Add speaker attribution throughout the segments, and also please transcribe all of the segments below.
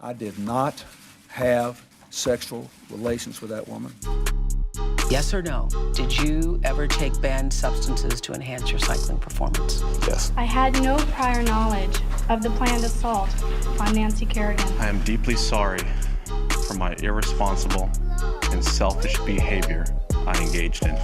Speaker 1: I did not have sexual relations with that woman.
Speaker 2: Yes or no? Did you ever take banned substances to enhance your cycling performance?
Speaker 3: Yes.
Speaker 4: I had no prior knowledge of the planned assault on Nancy Kerrigan.
Speaker 3: I am deeply sorry for my irresponsible and selfish behavior I engaged in.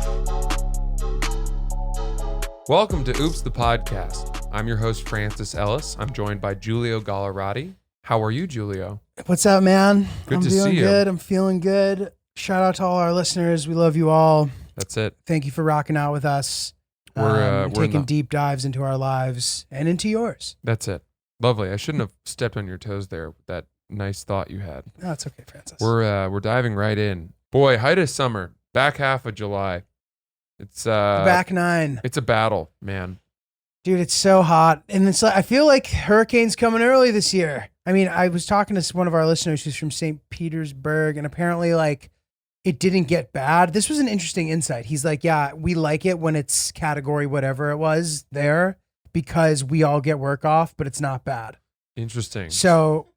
Speaker 5: Welcome to Oops, the podcast. I'm your host, Francis Ellis. I'm joined by Giulio Gallerati. How are you, Giulio?
Speaker 6: What's up, man?
Speaker 5: Good
Speaker 6: I'm
Speaker 5: to
Speaker 6: feeling
Speaker 5: see you.
Speaker 6: good. I'm feeling good. Shout out to all our listeners. We love you all.
Speaker 5: That's it.
Speaker 6: Thank you for rocking out with us.
Speaker 5: We're
Speaker 6: taking deep dives into our lives and into yours.
Speaker 5: That's it. Lovely. I shouldn't have stepped on your toes there with that nice thought you had.
Speaker 6: No, it's okay, Francis.
Speaker 5: We're diving right in. Boy, height of summer, back half of July. It's
Speaker 6: back nine.
Speaker 5: It's a battle, man.
Speaker 6: Dude, it's so hot. And it's like, I feel like hurricane's coming early this year. I mean, I was talking to one of our listeners who's from St. Petersburg, and apparently, like, it didn't get bad. This was an interesting insight. He's like, yeah, we like it when it's category whatever it was there because we all get work off, but it's not bad.
Speaker 5: Interesting.
Speaker 6: So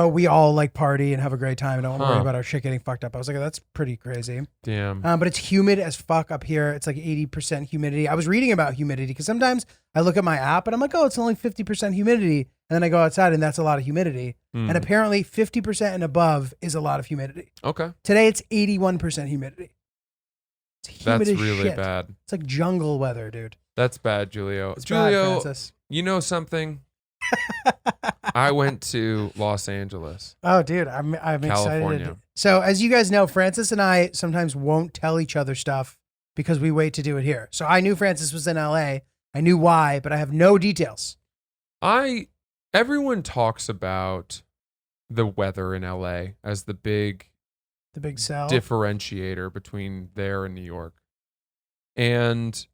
Speaker 6: we all like party and have a great time and don't worry about our shit getting fucked up. I was like, oh, that's pretty crazy.
Speaker 5: Damn.
Speaker 6: But it's humid as fuck up here. It's like 80% humidity. I was reading about humidity because sometimes I look at my app and I'm like, oh, it's only 50% humidity. And then I go outside and that's a lot of humidity. And apparently 50% and above is a lot of humidity.
Speaker 5: Okay.
Speaker 6: Today it's 81% humidity. It's humid
Speaker 5: That's
Speaker 6: as
Speaker 5: really
Speaker 6: shit.
Speaker 5: bad.
Speaker 6: It's like jungle weather, dude.
Speaker 5: That's bad, Giulio.
Speaker 6: It's bad,
Speaker 5: Giulio,
Speaker 6: Francis.
Speaker 5: you know something? I went to Los Angeles.
Speaker 6: Oh, dude, I'm
Speaker 5: California.
Speaker 6: excited. So, as you guys know, Francis and I sometimes won't tell each other stuff because we wait to do it here. So, I knew Francis was in LA. I knew why, but I have no details.
Speaker 5: Everyone talks about the weather in LA as the big
Speaker 6: sell.
Speaker 5: differentiator between there and New York. And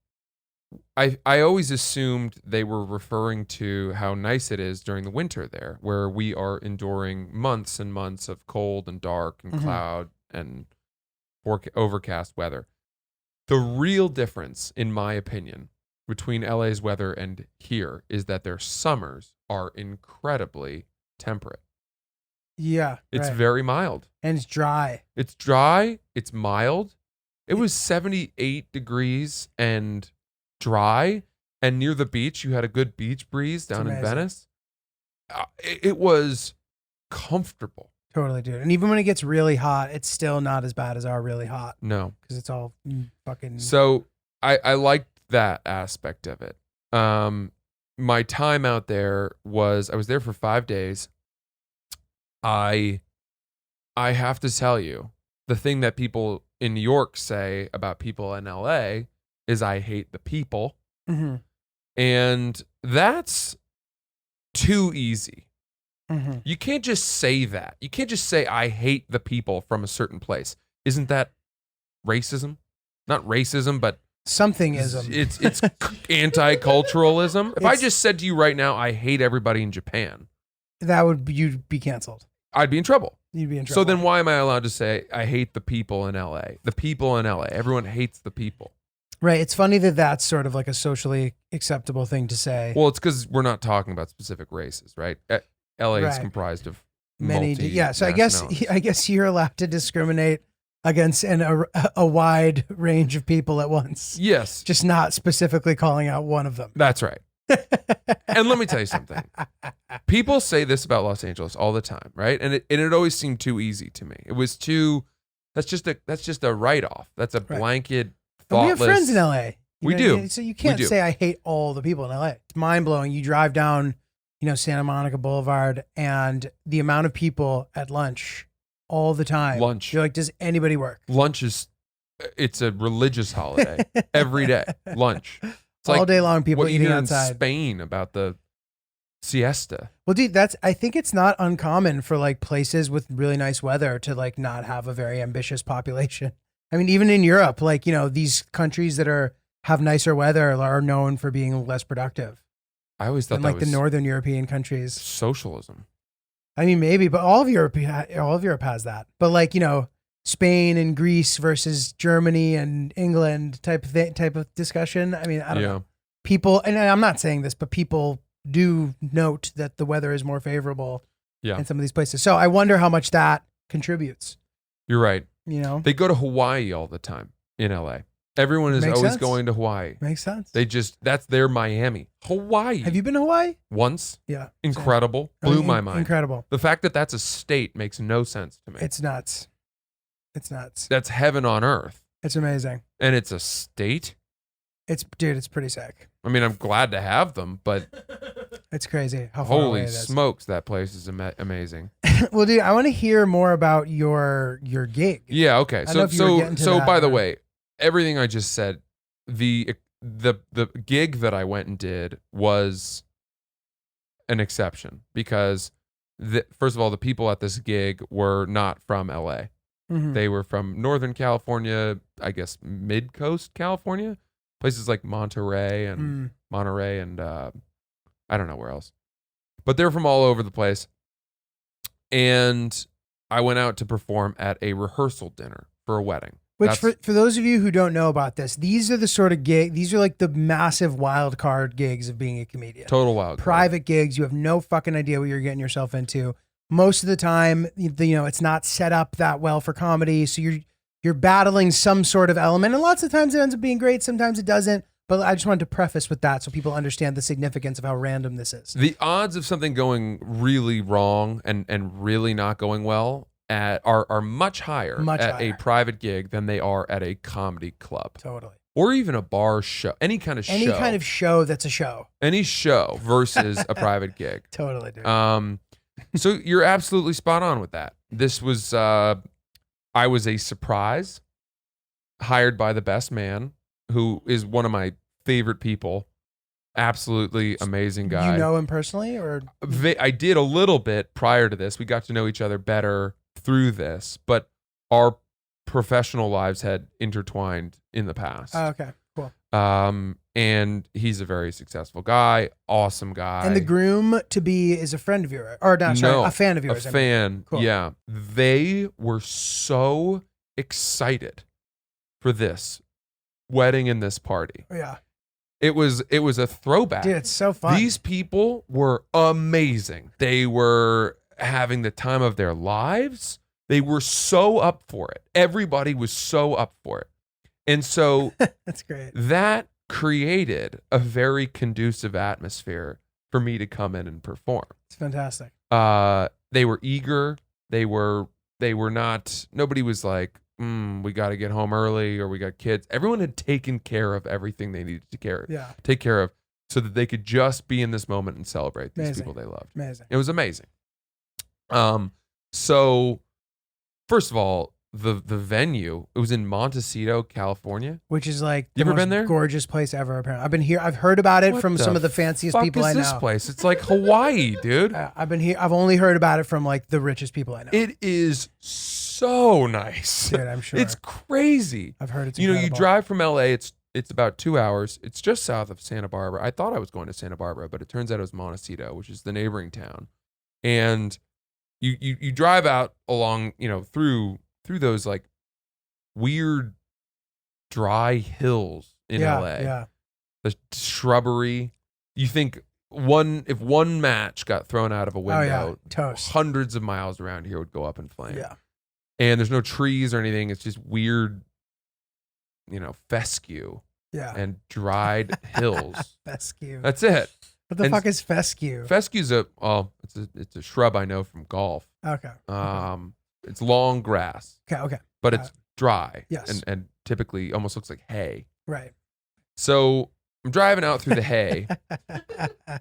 Speaker 5: I always assumed they were referring to how nice it is during the winter there, where we are enduring months and months of cold and dark and cloud and overcast weather. The real difference, in my opinion, between LA's weather and here is that their summers are incredibly temperate.
Speaker 6: Yeah.
Speaker 5: It's
Speaker 6: right.
Speaker 5: very mild.
Speaker 6: And it's dry.
Speaker 5: It's dry. It's mild. It was 78 degrees and dry, and near the beach you had a good beach breeze down in Venice. It was comfortable.
Speaker 6: Totally, dude. And even when it gets really hot, it's still not as bad as our really hot.
Speaker 5: No,
Speaker 6: because it's all fucking.
Speaker 5: So I liked that aspect of it. My time out there I was there for 5 days. I have to tell you, the thing that people in New York say about people in LA is I hate the people.
Speaker 6: Mm-hmm.
Speaker 5: And that's too easy.
Speaker 6: Mm-hmm.
Speaker 5: You can't just say that. You can't just say I hate the people from a certain place. Isn't that racism? Not racism, but
Speaker 6: somethingism.
Speaker 5: It's anti-culturalism. If I just said to you right now, I hate everybody in Japan,
Speaker 6: you'd be canceled.
Speaker 5: I'd be in trouble.
Speaker 6: You'd be in trouble.
Speaker 5: So then why am I allowed to say I hate the people in LA? The people in LA. Everyone hates the people.
Speaker 6: Right. It's funny that that's sort of like a socially acceptable thing to say.
Speaker 5: Well, it's because we're not talking about specific races, right? LA is comprised of
Speaker 6: many.
Speaker 5: Yeah.
Speaker 6: So I guess you're allowed to discriminate against a wide range of people at once.
Speaker 5: Yes.
Speaker 6: Just not specifically calling out one of them.
Speaker 5: That's right. And let me tell you something. People say this about Los Angeles all the time, right? And it always seemed too easy to me. It was that's just a write-off. That's a blanket, thoughtless.
Speaker 6: We have friends in LA.
Speaker 5: We do.
Speaker 6: So you can't say I hate all the people in LA. It's mind-blowing. You drive down, Santa Monica Boulevard and the amount of people at lunch all the time.
Speaker 5: Lunch.
Speaker 6: You're like, does anybody work?
Speaker 5: Lunch it's a religious holiday. Every day. Lunch. It's
Speaker 6: all
Speaker 5: like
Speaker 6: day long, people
Speaker 5: what
Speaker 6: eating
Speaker 5: you hear
Speaker 6: outside.
Speaker 5: in Spain about the siesta.
Speaker 6: Well, dude, I think it's not uncommon for like places with really nice weather to like not have a very ambitious population. I mean, even in Europe, like, these countries that have nicer weather are known for being less productive.
Speaker 5: I always thought
Speaker 6: than
Speaker 5: that
Speaker 6: like
Speaker 5: was
Speaker 6: the Northern European countries.
Speaker 5: Socialism.
Speaker 6: I mean, maybe, but all of Europe has that. But like, Spain and Greece versus Germany and England type of discussion. I mean, I don't know. People, and I'm not saying this, but people do note that the weather is more favorable
Speaker 5: Yeah.
Speaker 6: in some of these places. So I wonder how much that contributes.
Speaker 5: You're right.
Speaker 6: You know,
Speaker 5: They go to Hawaii all the time in LA. Everyone is
Speaker 6: Makes
Speaker 5: always
Speaker 6: sense.
Speaker 5: going to Hawaii.
Speaker 6: makes sense.
Speaker 5: That's their Miami. Hawaii.
Speaker 6: Have you been to Hawaii?
Speaker 5: Once?
Speaker 6: Yeah,
Speaker 5: Incredible.
Speaker 6: same.
Speaker 5: Blew my mind.
Speaker 6: Incredible.
Speaker 5: The fact that that's a state makes no sense to me.
Speaker 6: It's nuts. It's nuts.
Speaker 5: That's heaven on earth.
Speaker 6: It's amazing.
Speaker 5: And it's a state?
Speaker 6: It's pretty sick.
Speaker 5: I mean, I'm glad to have them, but
Speaker 6: It's crazy how far away
Speaker 5: holy
Speaker 6: it is.
Speaker 5: smokes, that place is amazing.
Speaker 6: Well, dude, I want to hear more about your gig.
Speaker 5: Yeah, okay.
Speaker 6: I don't know if you were getting to that,
Speaker 5: By the
Speaker 6: or-
Speaker 5: way, everything I just said, the gig that I went and did was an exception because first of all, the people at this gig were not from LA.
Speaker 6: Mhm.
Speaker 5: They were from Northern California, I guess mid-coast California, places like Monterey and I don't know where else. But they're from all over the place. And I went out to perform at a rehearsal dinner for a wedding.
Speaker 6: Which,
Speaker 5: That's-
Speaker 6: for those of you who don't know about this, these are the sort of these are like the massive wild card gigs of being a comedian.
Speaker 5: Total wild card.
Speaker 6: Private gigs, you have no fucking idea what you're getting yourself into. Most of the time, it's not set up that well for comedy, so you're battling some sort of element, and lots of times it ends up being great, sometimes it doesn't. But I just wanted to preface with that so people understand the significance of how random this is.
Speaker 5: The odds of something going really wrong and really not going well are much higher
Speaker 6: Much
Speaker 5: at
Speaker 6: higher.
Speaker 5: a private gig than they are at a comedy club
Speaker 6: Totally.
Speaker 5: or even a bar show. Any kind of
Speaker 6: show that's a show.
Speaker 5: Any show versus a private gig.
Speaker 6: Totally, dude.
Speaker 5: So you're absolutely spot on with that. This was I was a surprise, hired by the best man, who is one of my favorite people. Absolutely amazing guy.
Speaker 6: You know him personally, or
Speaker 5: I did a little bit prior to this. We got to know each other better through this, but our professional lives had intertwined in the past.
Speaker 6: oh, okay, cool.
Speaker 5: And he's a very successful guy, awesome guy.
Speaker 6: And the groom to be is a friend of yours, or no, sorry, a fan of yours.
Speaker 5: A
Speaker 6: I mean.
Speaker 5: fan,
Speaker 6: Cool.
Speaker 5: yeah. They were so excited for this wedding and this party.
Speaker 6: Yeah,
Speaker 5: It was a throwback.
Speaker 6: dude, it's so fun.
Speaker 5: These people were amazing. They were having the time of their lives. They were so up for it. Everybody was so up for it. And so
Speaker 6: That's great.
Speaker 5: that created a very conducive atmosphere for me to come in and perform.
Speaker 6: It's fantastic.
Speaker 5: They were eager. They were not, nobody was like, we got to get home early or we got kids. Everyone had taken care of everything they needed to
Speaker 6: Yeah,
Speaker 5: take care of so that they could just be in this moment and celebrate these
Speaker 6: Amazing.
Speaker 5: people they loved.
Speaker 6: amazing.
Speaker 5: It was amazing. So first of all, the venue, it was in Montecito, California.
Speaker 6: Which is like
Speaker 5: You
Speaker 6: the
Speaker 5: ever
Speaker 6: most
Speaker 5: been there?
Speaker 6: gorgeous place ever. Apparently, I've been here. I've heard about it
Speaker 5: What
Speaker 6: from some of the fanciest
Speaker 5: fuck
Speaker 6: people
Speaker 5: is
Speaker 6: I know.
Speaker 5: this place? It's like Hawaii, dude.
Speaker 6: I've been here. I've only heard about it from like the richest people I know.
Speaker 5: It is so nice.
Speaker 6: Dude, I'm sure.
Speaker 5: It's crazy.
Speaker 6: I've heard it's
Speaker 5: You
Speaker 6: incredible.
Speaker 5: drive from LA, it's about 2 hours. It's just south of Santa Barbara. I thought I was going to Santa Barbara, but it turns out it was Montecito, which is the neighboring town. And you drive out along, through those like weird dry hills in
Speaker 6: yeah,
Speaker 5: LA.
Speaker 6: Yeah,
Speaker 5: The shrubbery. You think if one match got thrown out of a window,
Speaker 6: yeah. Toast.
Speaker 5: hundreds of miles around here would go up in flames.
Speaker 6: Yeah,
Speaker 5: And there's no trees or anything. It's just weird, fescue
Speaker 6: yeah.
Speaker 5: and dried hills.
Speaker 6: Fescue.
Speaker 5: That's it.
Speaker 6: What the
Speaker 5: and
Speaker 6: fuck is fescue?
Speaker 5: Fescue's it's a shrub I know from golf.
Speaker 6: Okay.
Speaker 5: It's long grass,
Speaker 6: Okay.
Speaker 5: but it's dry.
Speaker 6: Yes.
Speaker 5: And typically almost looks like hay.
Speaker 6: Right.
Speaker 5: So I'm driving out through the hay,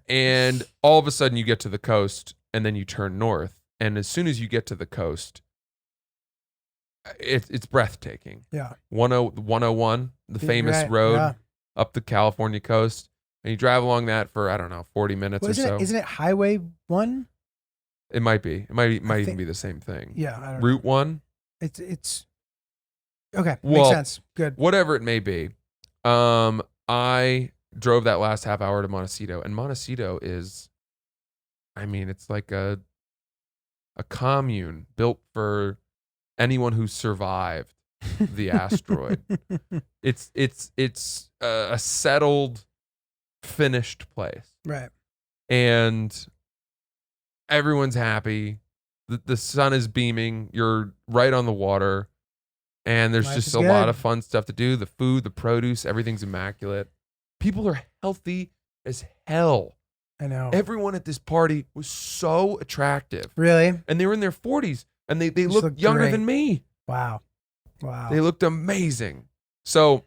Speaker 5: and all of a sudden you get to the coast, and then you turn north. And as soon as you get to the coast, it's breathtaking.
Speaker 6: Yeah.
Speaker 5: 101, the famous
Speaker 6: Right,
Speaker 5: road
Speaker 6: yeah.
Speaker 5: up the California coast. And you drive along that for, I don't know, 40 minutes
Speaker 6: Well,
Speaker 5: or so.
Speaker 6: isn't it Highway 1?
Speaker 5: It might be. It might even
Speaker 6: think-
Speaker 5: be the same thing.
Speaker 6: Yeah. I don't know.
Speaker 5: Route 1,
Speaker 6: It's okay.
Speaker 5: Well,
Speaker 6: Makes sense. Good.
Speaker 5: whatever it may be. I drove that last half hour to Montecito, and Montecito is, it's like a commune built for anyone who survived the asteroid. It's a settled, finished place.
Speaker 6: Right.
Speaker 5: And everyone's happy. The sun is beaming. You're right on the water. And there's
Speaker 6: Life
Speaker 5: just
Speaker 6: is
Speaker 5: a lot
Speaker 6: good.
Speaker 5: of fun stuff to do. The food, the produce, everything's immaculate. People are healthy as hell.
Speaker 6: I know.
Speaker 5: Everyone at this party was so attractive.
Speaker 6: Really?
Speaker 5: And they were in their 40s and they
Speaker 6: Just
Speaker 5: looked
Speaker 6: look
Speaker 5: younger
Speaker 6: great.
Speaker 5: than me.
Speaker 6: Wow. Wow.
Speaker 5: They looked amazing. So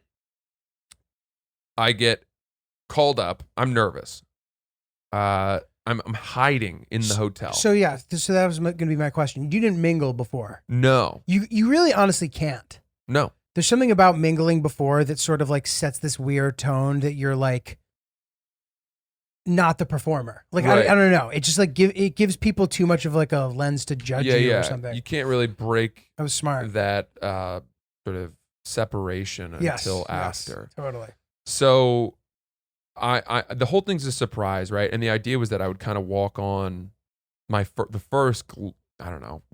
Speaker 5: I get called up. I'm nervous. I'm hiding in the hotel.
Speaker 6: So yeah, so that was going to be my question. You didn't mingle before.
Speaker 5: No.
Speaker 6: You really honestly can't.
Speaker 5: No.
Speaker 6: There's something about mingling before that sort of like sets this weird tone that you're like not the performer. Like
Speaker 5: Right.
Speaker 6: I don't know. It just like it gives people too much of like a lens to judge you or something.
Speaker 5: You can't really break
Speaker 6: That was smart.
Speaker 5: that sort of separation
Speaker 6: Yes,
Speaker 5: until
Speaker 6: yes,
Speaker 5: after.
Speaker 6: Totally.
Speaker 5: So I the whole thing's a surprise, right? And the idea was that I would kind of walk on the first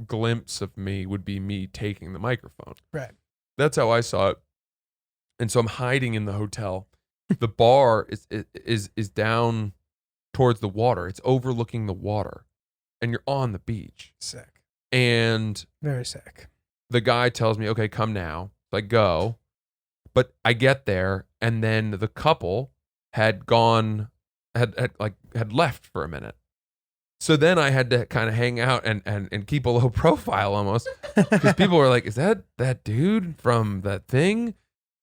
Speaker 5: glimpse of me would be me taking the microphone.
Speaker 6: Right.
Speaker 5: That's how I saw it. And so I'm hiding in the hotel. The bar is down towards the water. It's overlooking the water, and you're on the beach.
Speaker 6: Sick.
Speaker 5: And
Speaker 6: Very sick.
Speaker 5: the guy tells me, "Okay, come now." So I go, but I get there, and then the couple had left for a minute. So then I had to kind of hang out and keep a low profile almost, because people were like, "Is that dude from that thing?"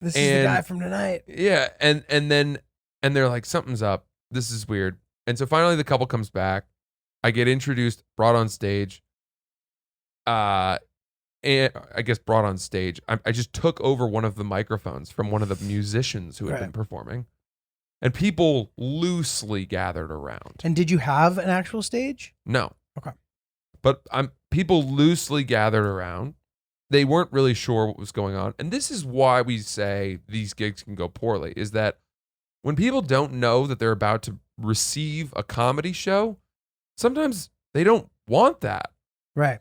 Speaker 6: This is the
Speaker 5: And-
Speaker 6: guy from tonight.
Speaker 5: Yeah, and they're like, "Something's up. This is weird." And so finally the couple comes back. I get introduced, brought on stage. And I guess brought on stage. I just took over one of the microphones from one of the musicians who had been
Speaker 6: Right.
Speaker 5: performing. And people loosely gathered around.
Speaker 6: And did you have an actual stage?
Speaker 5: No.
Speaker 6: Okay.
Speaker 5: But people loosely gathered around. They weren't really sure what was going on. And this is why we say these gigs can go poorly, is that when people don't know that they're about to receive a comedy show, sometimes they don't want that.
Speaker 6: Right.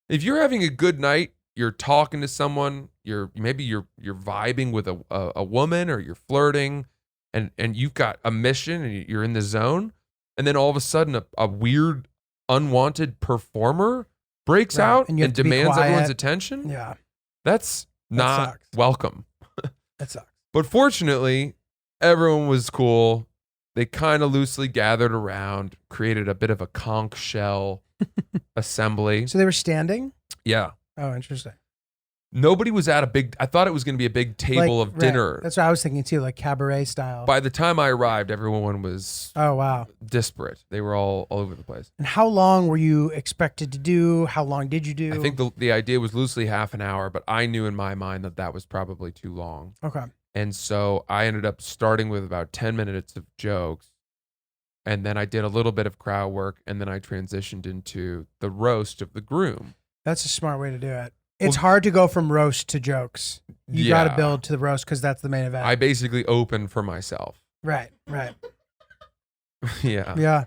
Speaker 5: If you're having a good night, you're talking to someone, you're vibing with a woman, or you're flirting, and you've got a mission and you're in the zone, and then all of a sudden a weird unwanted performer breaks
Speaker 6: Right.
Speaker 5: out
Speaker 6: And you have
Speaker 5: and
Speaker 6: to be
Speaker 5: demands everyone's
Speaker 6: quiet.
Speaker 5: attention,
Speaker 6: Yeah.
Speaker 5: that's not
Speaker 6: sucks.
Speaker 5: welcome.
Speaker 6: That sucks.
Speaker 5: But fortunately, everyone was cool. They kind of loosely gathered around, created a bit of a conch shell assembly.
Speaker 6: So they were standing?
Speaker 5: Yeah.
Speaker 6: Oh, interesting.
Speaker 5: Nobody was at I thought it was going to be a big table
Speaker 6: Like,
Speaker 5: of
Speaker 6: right.
Speaker 5: dinner.
Speaker 6: That's what I was thinking too, like cabaret style.
Speaker 5: By the time I arrived, everyone was
Speaker 6: Oh, wow.
Speaker 5: disparate. They were all over the place.
Speaker 6: And how long were you expected to do? How long did you do?
Speaker 5: I think the idea was loosely half an hour, but I knew in my mind that was probably too long.
Speaker 6: Okay.
Speaker 5: And so I ended up starting with about 10 minutes of jokes. And then I did a little bit of crowd work. And then I transitioned into the roast of the groom.
Speaker 6: That's a smart way to do it. It's hard to go from roast to jokes. You got to
Speaker 5: Yeah.
Speaker 6: build to the roast because that's the main event.
Speaker 5: I basically opened for myself.
Speaker 6: Right, right.
Speaker 5: Yeah.
Speaker 6: Yeah.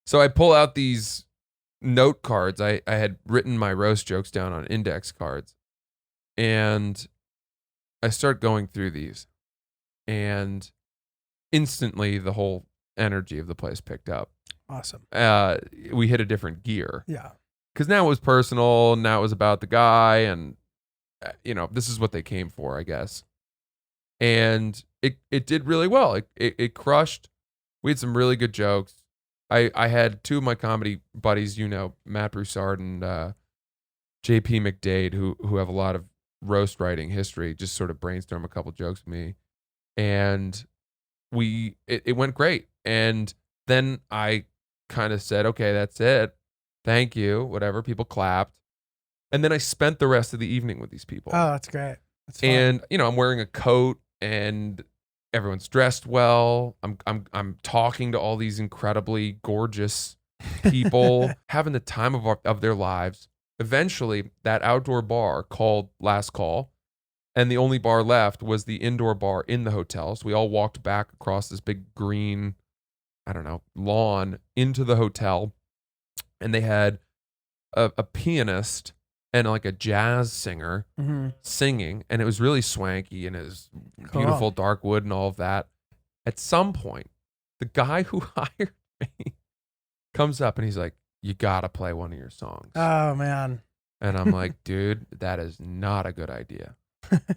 Speaker 5: So I pull out these note cards. I had written my roast jokes down on index cards. And I start going through these. And instantly the whole energy of the place picked up.
Speaker 6: Awesome.
Speaker 5: We hit a different gear.
Speaker 6: Yeah.
Speaker 5: Because now it was personal. Now it was about the guy. And, this is what they came for, I guess. And it did really well. It crushed. We had some really good jokes. I had two of my comedy buddies, Matt Broussard and JP McDade, who have a lot of roast writing history, just sort of brainstorm a couple jokes with me. And it went great. And then I kind of said, okay, that's it. Thank you. Whatever. People clapped. And then I spent the rest of the evening with these people.
Speaker 6: Oh, that's great. That's fun.
Speaker 5: And I'm wearing a coat and everyone's dressed well. I'm talking to all these incredibly gorgeous people, having the time of their lives. Eventually, that outdoor bar called Last Call, and the only bar left was the indoor bar in the hotel. So we all walked back across this big green, lawn into the hotel, and they had a pianist and like a jazz singer
Speaker 6: Mhm.
Speaker 5: singing, and it was really swanky, and it was
Speaker 6: Cool.
Speaker 5: beautiful dark wood and all of that. At some point, the guy who hired me comes up and he's like, you gotta play one of your songs.
Speaker 6: Oh man.
Speaker 5: And I'm like, dude, that is not a good idea.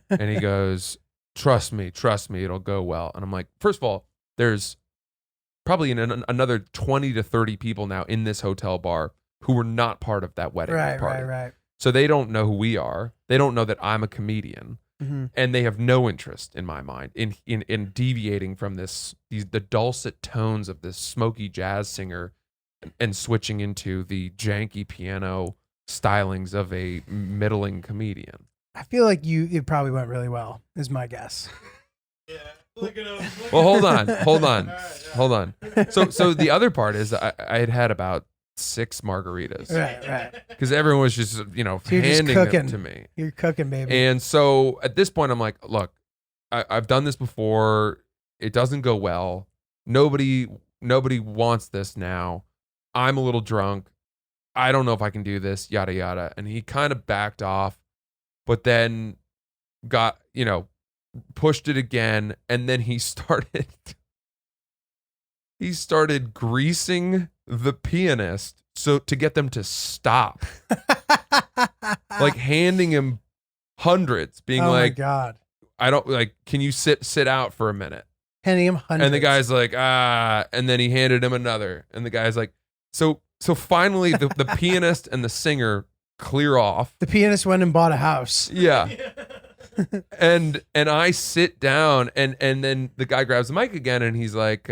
Speaker 5: And he goes, trust me, it'll go well. And I'm like, first of all, there's probably another 20 to 30 people now in this hotel bar who were not part of that wedding party.
Speaker 6: Right.
Speaker 5: So they don't know who we are. They don't know that I'm a comedian.
Speaker 6: Mm-hmm.
Speaker 5: And they have no interest in my mind in deviating from the dulcet tones of this smoky jazz singer and switching into the janky piano stylings of a middling comedian.
Speaker 6: I feel like it probably went really well, is my guess.
Speaker 5: Well, hold on. So the other part is I had about 6 margaritas.
Speaker 6: Right.
Speaker 5: Because everyone was just,
Speaker 6: So you're just
Speaker 5: handing
Speaker 6: cooking.
Speaker 5: them to me.
Speaker 6: You're cooking, baby.
Speaker 5: And so at this point, I'm like, look, I've done this before. It doesn't go well. Nobody wants this now. I'm a little drunk. I don't know if I can do this, yada, yada. And he kind of backed off, but then got, pushed it again. And then he started greasing the pianist to get them to stop. Like handing him hundreds, being
Speaker 6: oh
Speaker 5: like,
Speaker 6: my God.
Speaker 5: I don't can you sit out for a minute?
Speaker 6: Handing him hundreds.
Speaker 5: And the guy's like, and then he handed him another. And the guy's like, so finally the pianist and the singer clear off.
Speaker 6: The pianist went and bought a house.
Speaker 5: Yeah. and I sit down and then the guy grabs the mic again and he's like,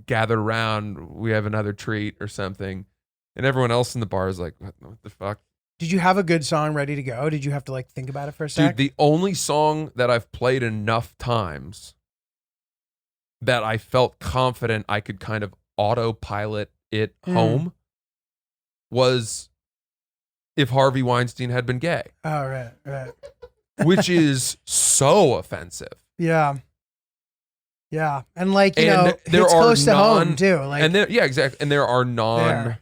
Speaker 5: gather around, we have another treat or something. And everyone else in the bar is like, what the fuck?
Speaker 6: Did you have a good song ready to go? Did you have to think about it for a sec?
Speaker 5: Dude, the only song that I've played enough times that I felt confident I could kind of autopilot it home was If Harvey Weinstein Had Been Gay.
Speaker 6: Oh, right.
Speaker 5: Which is so offensive.
Speaker 6: Yeah. And
Speaker 5: there
Speaker 6: it's
Speaker 5: are
Speaker 6: close to home too.
Speaker 5: Exactly. And there are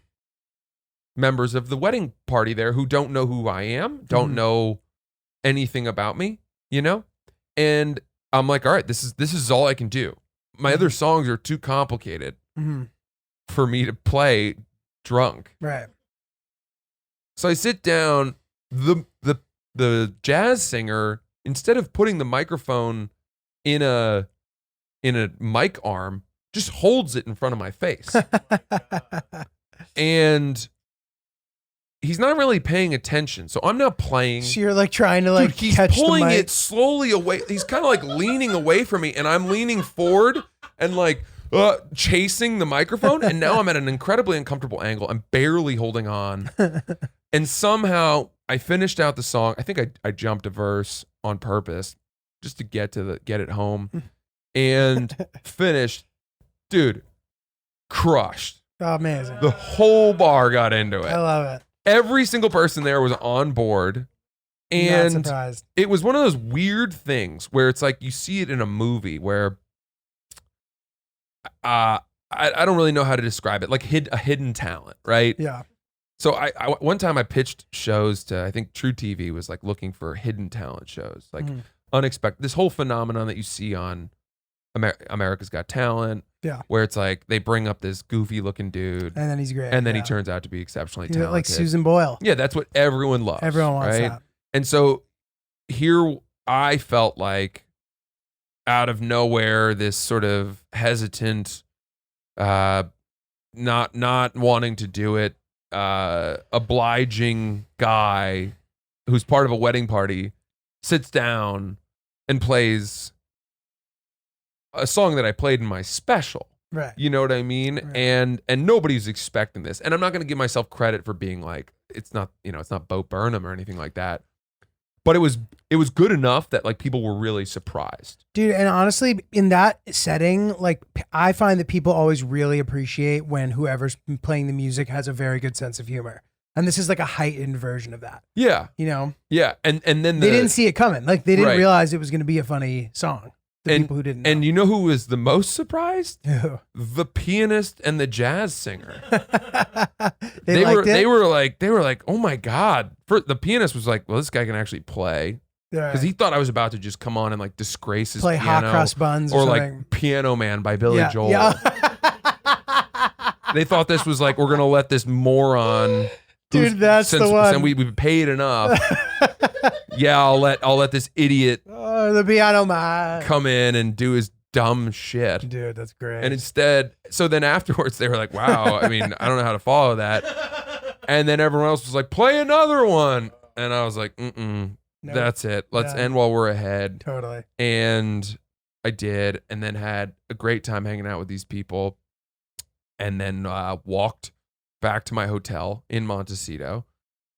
Speaker 5: members of the wedding party there who don't know who I am, don't know anything about me, And I'm like, all right, this is all I can do. My other songs are too complicated for me to play drunk.
Speaker 6: Right.
Speaker 5: So I sit down, the jazz singer, instead of putting the microphone in a mic arm, just holds it in front of my face. And he's not really paying attention. So I'm not playing.
Speaker 6: So you're trying to
Speaker 5: Dude, he's
Speaker 6: catch
Speaker 5: pulling
Speaker 6: the mic.
Speaker 5: it slowly away. He's kind of leaning away from me, and I'm leaning forward and chasing the microphone. And now I'm at an incredibly uncomfortable angle. I'm barely holding on. And somehow I finished out the song. I think I jumped a verse on purpose just to get it home, and finished. Dude, crushed.
Speaker 6: Oh, amazing.
Speaker 5: The whole bar got into it.
Speaker 6: I love it.
Speaker 5: Every single person there was on board. And
Speaker 6: Not surprised.
Speaker 5: it was one of those weird things where it's you see it in a movie where I don't really know how to describe it, a hidden talent, right?
Speaker 6: Yeah.
Speaker 5: So I one time I pitched shows to, I think True TV was looking for hidden talent shows, unexpected, this whole phenomenon that you see on America's Got Talent.
Speaker 6: Yeah.
Speaker 5: Where it's they bring up this goofy looking dude.
Speaker 6: And then he's great.
Speaker 5: And then he turns out to be exceptionally
Speaker 6: He's
Speaker 5: talented.
Speaker 6: like Susan Boyle.
Speaker 5: Yeah, that's what everyone loves.
Speaker 6: Everyone wants
Speaker 5: right?
Speaker 6: that.
Speaker 5: And so here I felt out of nowhere, this sort of hesitant, not wanting to do it, obliging guy who's part of a wedding party sits down and plays a song that I played in my special.
Speaker 6: Right.
Speaker 5: You know what I mean?
Speaker 6: Right.
Speaker 5: And nobody's expecting this. And I'm not going to give myself credit for being it's not Bo Burnham or anything like that. But it was good enough that people were really surprised.
Speaker 6: Dude, and honestly, in that setting, I find that people always really appreciate when whoever's playing the music has a very good sense of humor. And this is a heightened version of that.
Speaker 5: Yeah. Yeah. And then
Speaker 6: they didn't see it coming. They didn't
Speaker 5: Right.
Speaker 6: realize it was going to be a funny song. The people who didn't know.
Speaker 5: And you know who was the most surprised?
Speaker 6: Who?
Speaker 5: The pianist and the jazz singer.
Speaker 6: They liked it?
Speaker 5: They were like, oh my God. The pianist was like, well, this guy can actually play. Because he thought I was about to just come on and disgrace his
Speaker 6: play
Speaker 5: piano.
Speaker 6: Hot Cross Buns or something.
Speaker 5: Piano Man by Billy Joel.
Speaker 6: Yeah.
Speaker 5: They thought this was like, we're going to let this moron.
Speaker 6: Dude, that's the one.
Speaker 5: Since we've paid enough. Yeah, I'll let this idiot
Speaker 6: the piano man
Speaker 5: come in and do his dumb shit.
Speaker 6: Dude, that's great.
Speaker 5: And instead, so then afterwards they were like, wow, I mean, I don't know how to follow that. And then everyone else was like, play another one. And I was like, nope. That's it. Let's end while we're ahead.
Speaker 6: Totally.
Speaker 5: And I did, and then had a great time hanging out with these people. And then walked back to my hotel in Montecito.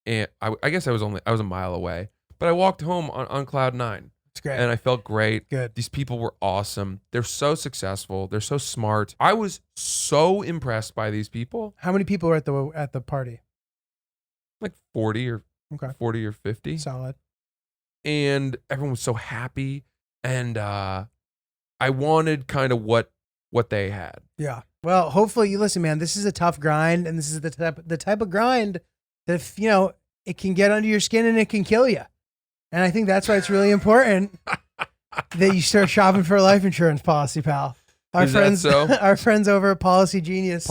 Speaker 5: And I guess I was a mile away. But I walked home on cloud nine.
Speaker 6: It's great.
Speaker 5: And I felt great.
Speaker 6: Good.
Speaker 5: These people were awesome. They're so successful. They're so smart. I was so impressed by these people.
Speaker 6: How many people were at the party?
Speaker 5: Like 40 or 50.
Speaker 6: Solid.
Speaker 5: And everyone was so happy. And I wanted kind of what they had.
Speaker 6: Yeah. Well, hopefully you listen, man. This is a tough grind, and this is the type of grind that if it can get under your skin and it can kill you. And I think that's why it's really important that you start shopping for a life insurance policy, pal. Our friends over at Policy Genius.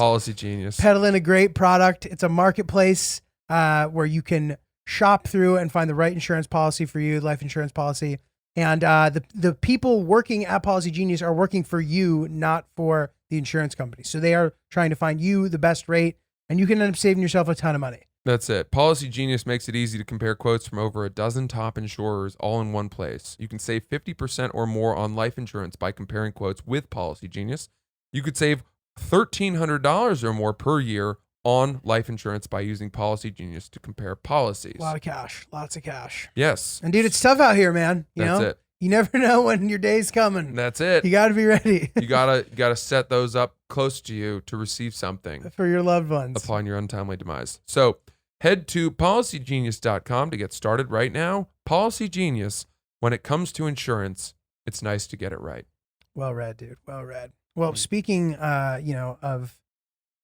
Speaker 6: Peddling a great product. It's a marketplace where you can shop through and find the right insurance policy for you, life insurance policy. And the people working at Policy Genius are working for you, not for the insurance company. So they are trying to find you the best rate, and you can end up saving yourself a ton of money.
Speaker 5: That's it. Policy Genius makes it easy to compare quotes from over a dozen top insurers all in one place. You can save 50% or more on life insurance by comparing quotes with Policy Genius. You could save $1,300 or more per year on life insurance by using Policy Genius to compare policies.
Speaker 6: A lot of cash. Lots of cash.
Speaker 5: Yes.
Speaker 6: And dude, it's tough out here, man.
Speaker 5: That's it.
Speaker 6: You never know when your day's coming.
Speaker 5: That's it.
Speaker 6: You got to be ready.
Speaker 5: You gotta set those up close to you to receive something
Speaker 6: for your loved ones
Speaker 5: upon your untimely demise. So head to policygenius.com to get started right now. Policy Genius, when it comes to insurance, it's nice to get it right.
Speaker 6: Well read, dude. Well read. Well, speaking, of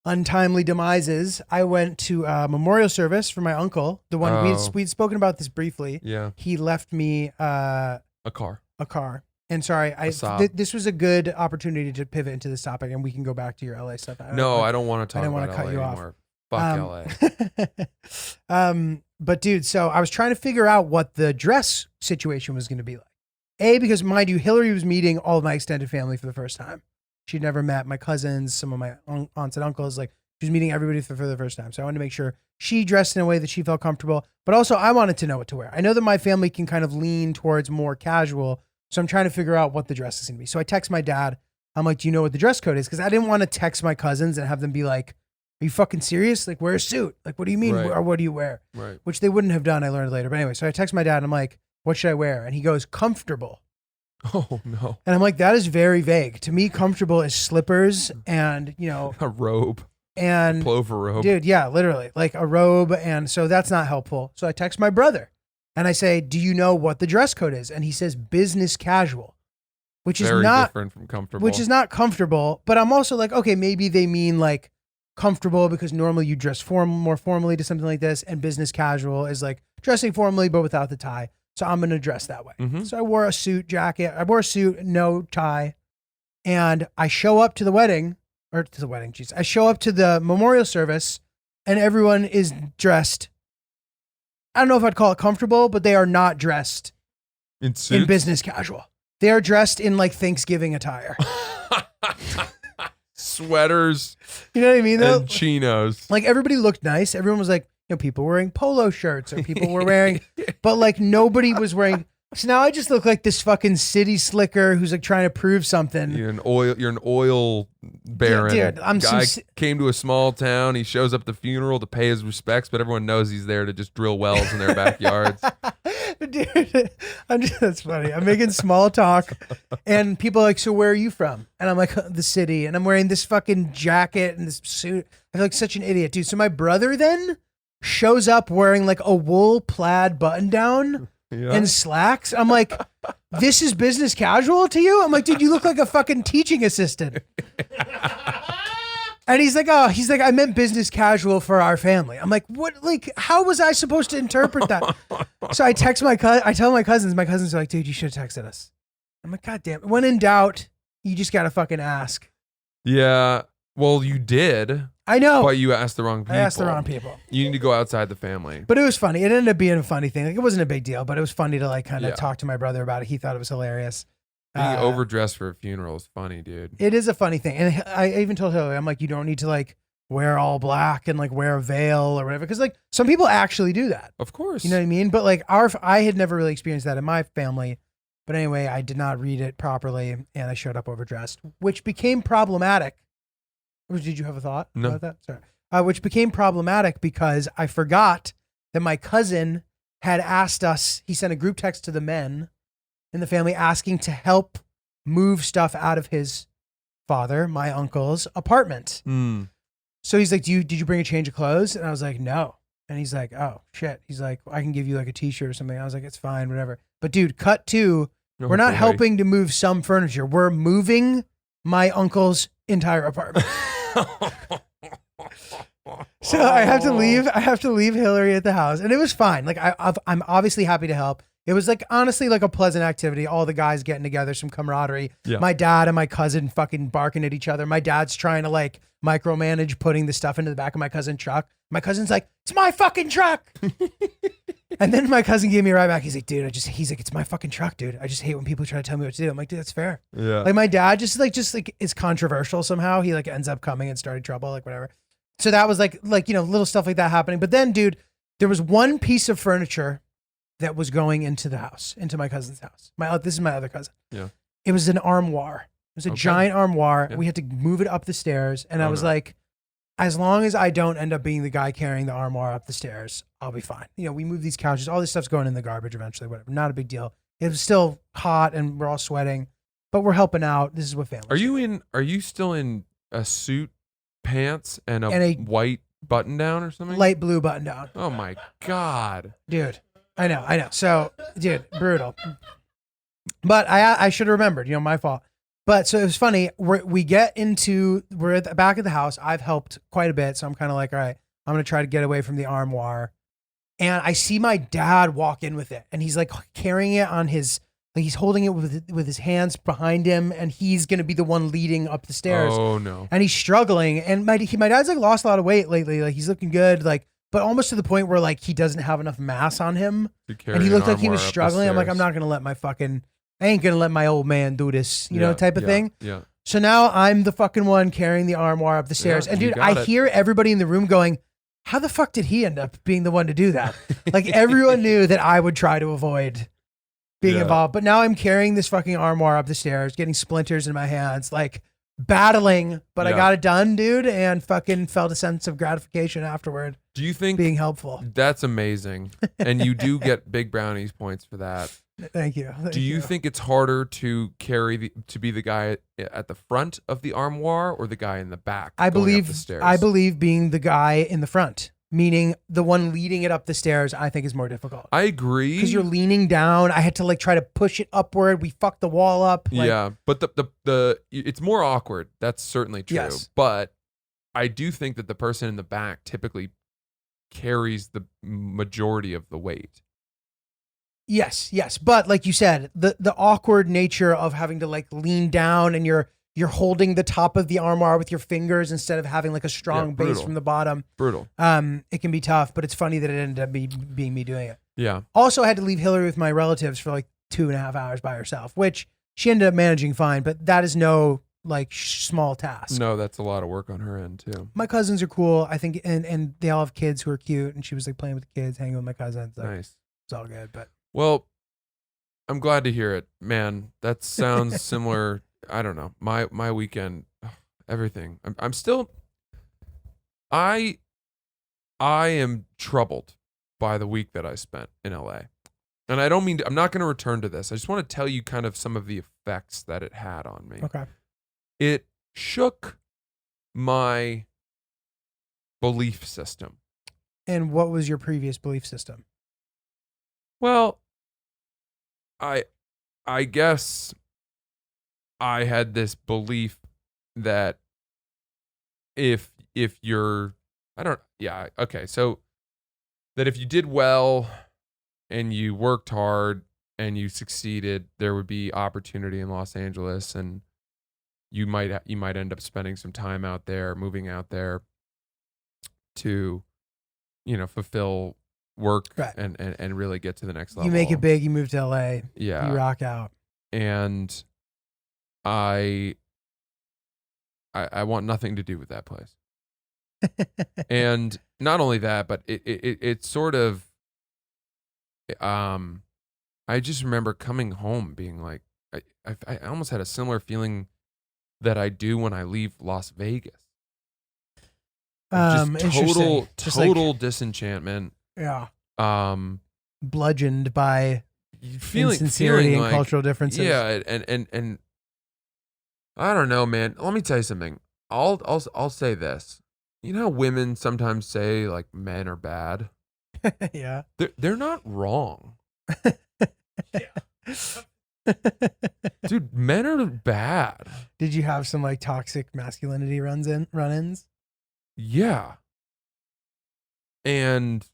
Speaker 6: untimely demises, I went to a memorial service for my uncle. The one we'd spoken about this briefly.
Speaker 5: Yeah.
Speaker 6: He left me
Speaker 5: a car.
Speaker 6: And sorry, this was a good opportunity to pivot into this topic, and we can go back to your LA stuff.
Speaker 5: I don't want to talk about LA
Speaker 6: cut you
Speaker 5: anymore. Fuck
Speaker 6: LA. But dude, so I was trying to figure out what the dress situation was going to be like. Because mind you, Hillary was meeting all of my extended family for the first time. She'd never met my cousins, some of my aunts and uncles. Like, she was meeting everybody for the first time. So I wanted to make sure she dressed in a way that she felt comfortable. But also, I wanted to know what to wear. I know that my family can kind of lean towards more casual. So I'm trying to figure out what the dress is going to be. So I text my dad. I'm like, do you know what the dress code is? Because I didn't want to text my cousins and have them be like, are you fucking serious? Like, wear a suit. Like, what do you mean?
Speaker 5: Right.
Speaker 6: Or what do you wear?
Speaker 5: Right.
Speaker 6: Which they wouldn't have done, I learned later. But anyway, so I text my dad and I'm like, what should I wear? And he goes, comfortable.
Speaker 5: Oh, no.
Speaker 6: And I'm like, that is very vague. To me, comfortable is slippers and,
Speaker 5: a robe.
Speaker 6: And
Speaker 5: a plover robe.
Speaker 6: Dude, yeah, literally. Like a robe. And so that's not helpful. So I text my brother and I say, do you know what the dress code is? And he says business casual, which is
Speaker 5: very
Speaker 6: not
Speaker 5: different from comfortable.
Speaker 6: Which is not comfortable. But I'm also like, okay, maybe they mean like comfortable because normally you dress more formally to something like this. And business casual is like dressing formally, but without the tie. So I'm going to dress that way.
Speaker 5: Mm-hmm.
Speaker 6: So I wore a suit jacket. I wore a suit, no tie. And I show up to the wedding, I show up to the memorial service and everyone is dressed. I don't know if I'd call it comfortable, but they are not dressed
Speaker 5: in suits?
Speaker 6: In business casual. They are dressed in like Thanksgiving attire.
Speaker 5: Sweaters.
Speaker 6: You know what I mean? Though?
Speaker 5: And chinos.
Speaker 6: Like everybody looked nice. Everyone was like, people wearing polo shirts or people were wearing, but like nobody was wearing. So now I just look like this fucking city slicker who's like trying to prove something.
Speaker 5: You're an oil baron.
Speaker 6: Dude,
Speaker 5: Guy came to a small town. He shows up at the funeral to pay his respects, but everyone knows he's there to just drill wells in their backyards.
Speaker 6: Dude, that's funny. I'm making small talk and people are like, so where are you from? And I'm like, the city. And I'm wearing this fucking jacket and this suit. I feel like such an idiot, dude. So my brother then shows up wearing like a wool plaid button down and slacks. I'm like, this is business casual to you? I'm like, dude, you look like a fucking teaching assistant. And he's like, I meant business casual for our family. I'm like, what? Like, how was I supposed to interpret that? So I text I tell my cousins are like, dude, you should have texted us. I'm like, God damn it. When in doubt, you just got to fucking ask.
Speaker 5: Yeah. Well, you did.
Speaker 6: I know.
Speaker 5: But you asked the wrong people.
Speaker 6: I asked the wrong people.
Speaker 5: You need to go outside the family.
Speaker 6: But it was funny. It ended up being a funny thing. Like, it wasn't a big deal, but it was funny to like kind of
Speaker 5: Yeah.
Speaker 6: talk to my brother about it. He thought it was hilarious.
Speaker 5: Being overdressed for a funeral is funny, dude.
Speaker 6: It is a funny thing. And I even told Hillary, I'm like, you don't need to like wear all black and like wear a veil or whatever. Cause like some people actually do that.
Speaker 5: Of course.
Speaker 6: You know what I mean? But like I had never really experienced that in my family. But anyway, I did not read it properly and I showed up overdressed, which became problematic. Did you have a thought
Speaker 5: No.
Speaker 6: about that? Sorry. Which became problematic because I forgot that my cousin had asked us, he sent a group text to the men in the family asking to help move stuff out of his father, my uncle's apartment.
Speaker 5: Mm.
Speaker 6: So he's like, did you bring a change of clothes? And I was like, no. And he's like, oh shit. He's like, I can give you like a t-shirt or something. I was like, it's fine, whatever. But dude, cut to, we're not helping to move some furniture. We're moving my uncle's entire apartment. So I have to leave Hillary at the house, and it was fine. Like I'm obviously happy to help. It was like honestly like a pleasant activity. All the guys getting together, some camaraderie.
Speaker 5: Yeah.
Speaker 6: My dad and my cousin fucking barking at each other. My dad's trying to like micromanage putting the stuff into the back of my cousin's truck. My cousin's like, it's my fucking truck. And then my cousin gave me a ride back. He's like, dude, he's like, it's my fucking truck, dude. I just hate when people try to tell me what to do. I'm like, dude, that's fair.
Speaker 5: Yeah.
Speaker 6: Like my dad just is controversial somehow. He like ends up coming and starting trouble, like whatever. So that was like, you know, little stuff like that happening. But then, dude, there was one piece of furniture that was going into the house, into my cousin's house. This is my other cousin.
Speaker 5: Yeah.
Speaker 6: It was an armoire. It was a
Speaker 5: Okay.
Speaker 6: giant armoire.
Speaker 5: Yeah.
Speaker 6: We had to move it up the stairs. And I
Speaker 5: Oh,
Speaker 6: was
Speaker 5: no.
Speaker 6: like, as long as I don't end up being the guy carrying the armoire up the stairs, I'll be fine. You know, we move these couches. All this stuff's going in the garbage eventually, whatever. Not a big deal. It was still hot and we're all sweating, but we're helping out. This is what family.
Speaker 5: Are you still in a suit, pants, and
Speaker 6: And a
Speaker 5: white button down or something?
Speaker 6: light blue button down.
Speaker 5: Oh my God.
Speaker 6: Dude, I know. So, dude, brutal. But I should have remembered, you know, my fault. But so it was funny. We're at the back of the house. I've helped quite a bit. So I'm kind of like, all right, I'm going to try to get away from the armoire. And I see my dad walk in with it. And he's like carrying it on he's holding it with his hands behind him. And he's going to be the one leading up the stairs.
Speaker 5: Oh no.
Speaker 6: And he's struggling. And my dad's like lost a lot of weight lately. Like he's looking good. Like, but almost to the point where like he doesn't have enough mass on him. And he looked like he was struggling. I'm like, I'm not going to let I ain't going to let my old man do this, you know, type of thing.
Speaker 5: Yeah.
Speaker 6: So now I'm the fucking one carrying the armoire up the stairs.
Speaker 5: Yeah,
Speaker 6: And
Speaker 5: you
Speaker 6: dude,
Speaker 5: got
Speaker 6: I
Speaker 5: it.
Speaker 6: hear everybody in the room going, how the fuck did he end up being the one to do that? Like everyone knew that I would try to avoid being
Speaker 5: Yeah.
Speaker 6: involved. But now I'm carrying this fucking armoire up the stairs, getting splinters in my hands, like battling, but I
Speaker 5: Yeah.
Speaker 6: got it done, dude, and fucking felt a sense of gratification afterward,
Speaker 5: Do you think
Speaker 6: being helpful.
Speaker 5: that's amazing? And you do get big brownies points for that.
Speaker 6: Thank you.
Speaker 5: Do you think it's harder to to be the guy at the front of the armoire or the guy in the back?
Speaker 6: I
Speaker 5: going up
Speaker 6: believe
Speaker 5: the stairs?
Speaker 6: I believe being the guy in the front, meaning the one leading it up the stairs, I think is more difficult.
Speaker 5: I agree.
Speaker 6: Because you're leaning down. I had to like try to push it upward. We fucked the wall up. Like,
Speaker 5: yeah, but the it's more awkward. That's certainly true.
Speaker 6: Yes.
Speaker 5: But I do think that the person in the back typically carries the majority of the weight.
Speaker 6: Yes. But like you said, the awkward nature of having to like lean down and you're holding the top of the armoire with your fingers instead of having like a strong
Speaker 5: Yeah,
Speaker 6: base
Speaker 5: brutal.
Speaker 6: from the bottom.
Speaker 5: Brutal.
Speaker 6: It can be tough, but it's funny that it ended up being me doing it.
Speaker 5: Yeah.
Speaker 6: Also, I had to leave Hillary with my relatives for like 2.5 hours by herself, which she ended up managing fine, but that is no like small task.
Speaker 5: No, that's a lot of work on her end too.
Speaker 6: My cousins are cool, I think, and they all have kids who are cute, and she was like playing with the kids, hanging with my cousins. Like,
Speaker 5: Nice.
Speaker 6: It's all good, but
Speaker 5: Well, I'm glad to hear it, man. That sounds similar. I don't know. My weekend, everything. I'm still. I am troubled by the week that I spent in LA, and I don't mean I'm not going to return to this. I just want to tell you kind of some of the effects that it had on me.
Speaker 6: okay.
Speaker 5: It shook my belief system.
Speaker 6: And what was your previous belief system?
Speaker 5: Well, I guess I had this belief that if you're so that if you did well and you worked hard and you succeeded, there would be opportunity in Los Angeles, and you might end up spending some time out there, moving out there. to, fulfill work
Speaker 6: Right.
Speaker 5: and really get to the next level.
Speaker 6: You make it big, you move to LA,
Speaker 5: Yeah.
Speaker 6: you rock out.
Speaker 5: And I want nothing to do with that place. And not only that, but it sort of, I just remember coming home being like, I almost had a similar feeling that I do when I leave Las Vegas. Just
Speaker 6: Interesting. Just like-
Speaker 5: total disenchantment.
Speaker 6: Yeah.
Speaker 5: Bludgeoned
Speaker 6: by
Speaker 5: feeling
Speaker 6: insincerity and
Speaker 5: like,
Speaker 6: cultural differences.
Speaker 5: Yeah, and I don't know, man. Let me tell you something. I'll say this. You know how women sometimes say like men are bad?
Speaker 6: Yeah.
Speaker 5: They're not wrong. Dude, men are bad.
Speaker 6: Did you have some like toxic masculinity run-ins?
Speaker 5: Yeah. And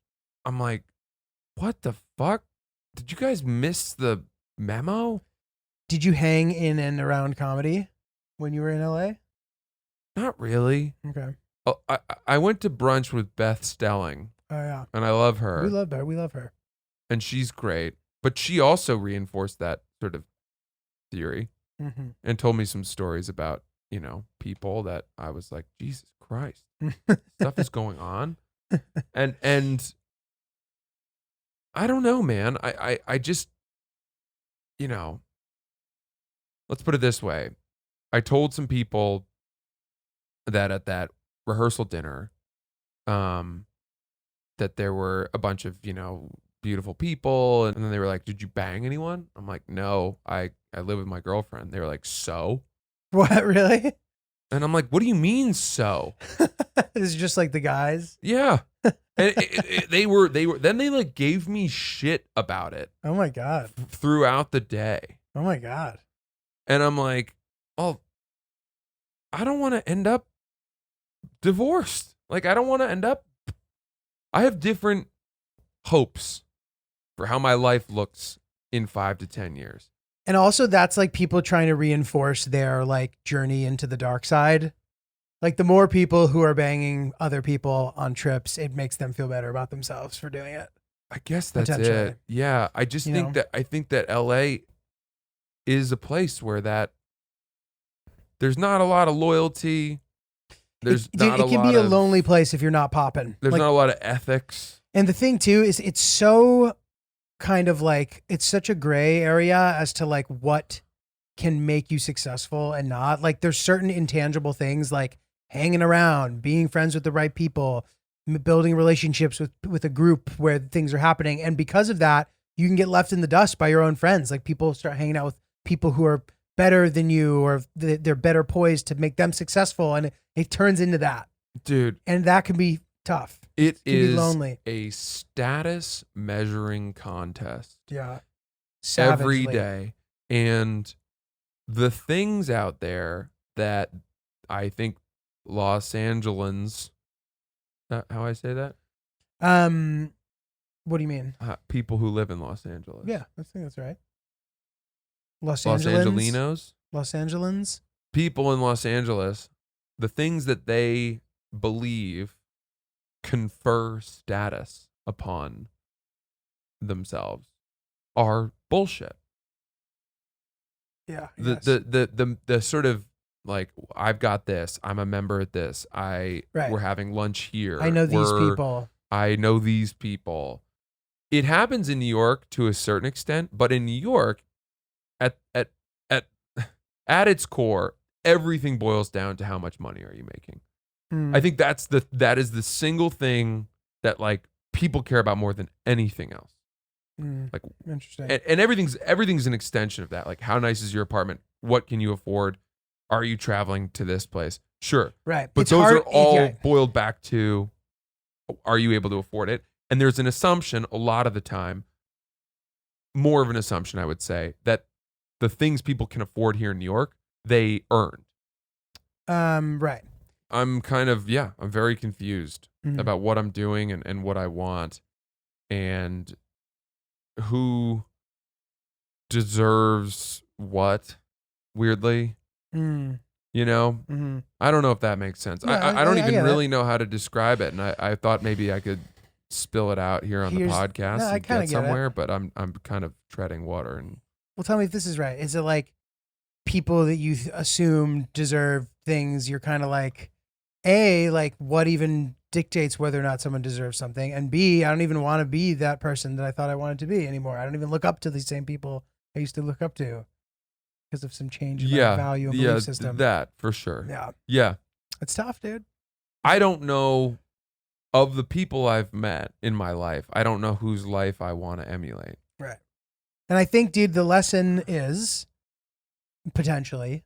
Speaker 5: I'm like, what the fuck? Did you guys miss the memo?
Speaker 6: Did you hang in and around comedy when you were in LA?
Speaker 5: Not really.
Speaker 6: Okay.
Speaker 5: Oh, I went to brunch with Beth Stelling.
Speaker 6: Oh yeah.
Speaker 5: And I love her.
Speaker 6: We love her. We love her.
Speaker 5: And she's great. But she also reinforced that sort of theory and told me some stories about, people that I was like, Jesus Christ, stuff is going on. And I don't know, man. I just, let's put it this way. I told some people that at that rehearsal dinner, that there were a bunch of, beautiful people. And then they were like, did you bang anyone? I'm like, no, I live with my girlfriend. They were like, so?
Speaker 6: What, really?
Speaker 5: And I'm like, what do you mean, so?
Speaker 6: It's just like the guys.
Speaker 5: Yeah. And they were, then they like gave me shit about it.
Speaker 6: Oh my God.
Speaker 5: Throughout the day.
Speaker 6: Oh my God.
Speaker 5: And I'm like, oh, I don't want to end up divorced. Like, I don't want to end up, I have different hopes for how my life looks in 5 to 10 years.
Speaker 6: And also that's like people trying to reinforce their like journey into the dark side. Like the more people who are banging other people on trips, it makes them feel better about themselves for doing it.
Speaker 5: I guess that's
Speaker 6: Potentially.
Speaker 5: it. Yeah. I just think that LA is a place where there's not a lot of loyalty. It
Speaker 6: can be a lonely place if you're not popping.
Speaker 5: There's not a lot of ethics.
Speaker 6: And the thing too is it's so kind of like, it's such a gray area as to like what can make you successful and not. Like there's certain intangible things like hanging around, being friends with the right people, building relationships with a group where things are happening. And because of that, you can get left in the dust by your own friends. Like people start hanging out with people who are better than you or they're better poised to make them successful. And it turns into that.
Speaker 5: Dude.
Speaker 6: And that can be tough.
Speaker 5: It
Speaker 6: can
Speaker 5: is
Speaker 6: be lonely.
Speaker 5: a status measuring contest.
Speaker 6: Yeah.
Speaker 5: Every
Speaker 6: Savagely.
Speaker 5: day. And the things out there that I think Los Angelans, how I say that?
Speaker 6: What do you mean?
Speaker 5: People who live in Los Angeles.
Speaker 6: Yeah, I think that's right. Los
Speaker 5: Angelinos.
Speaker 6: Los Angelans.
Speaker 5: People in Los Angeles, the things that they believe confer status upon themselves are bullshit.
Speaker 6: Yeah.
Speaker 5: The sort of like, I've got this, I'm a member at this, we're having lunch here.
Speaker 6: I know these people.
Speaker 5: I know these people. It happens in New York to a certain extent, but in New York, at its core, everything boils down to how much money are you making. I think that is the single thing that like people care about more than anything else. Like
Speaker 6: interesting.
Speaker 5: And everything's an extension of that. Like, how nice is your apartment? What can you afford? Are you traveling to this place? Sure.
Speaker 6: Right.
Speaker 5: But those are all boiled back to, are you able to afford it? And there's an assumption a lot of the time, more of an assumption, I would say, that the things people can afford here in New York, they earned.
Speaker 6: Right.
Speaker 5: I'm kind of, I'm very confused about what I'm doing and what I want and who deserves what, weirdly. You know,
Speaker 6: Mm-hmm.
Speaker 5: I don't know if that makes sense.
Speaker 6: Yeah,
Speaker 5: I don't
Speaker 6: I
Speaker 5: even
Speaker 6: get it.
Speaker 5: really know how to describe it, and I thought maybe I could spill it out here on the
Speaker 6: Here's-
Speaker 5: podcast
Speaker 6: no, I
Speaker 5: and
Speaker 6: kinda
Speaker 5: get
Speaker 6: get it.
Speaker 5: somewhere, but I'm kind of treading water. And
Speaker 6: Well, tell me if this is right. Is it like people that you assume deserve things? You're kind of like, A, like what even dictates whether or not someone deserves something? And B, I don't even want to be that person that I thought I wanted to be anymore. I don't even look up to these same people I used to look up to because of some change in my value and belief system.
Speaker 5: that for sure.
Speaker 6: Yeah.
Speaker 5: Yeah.
Speaker 6: It's tough, dude.
Speaker 5: I don't know of the people I've met in my life. I don't know whose life I want to emulate.
Speaker 6: Right. And I think, dude, the lesson is potentially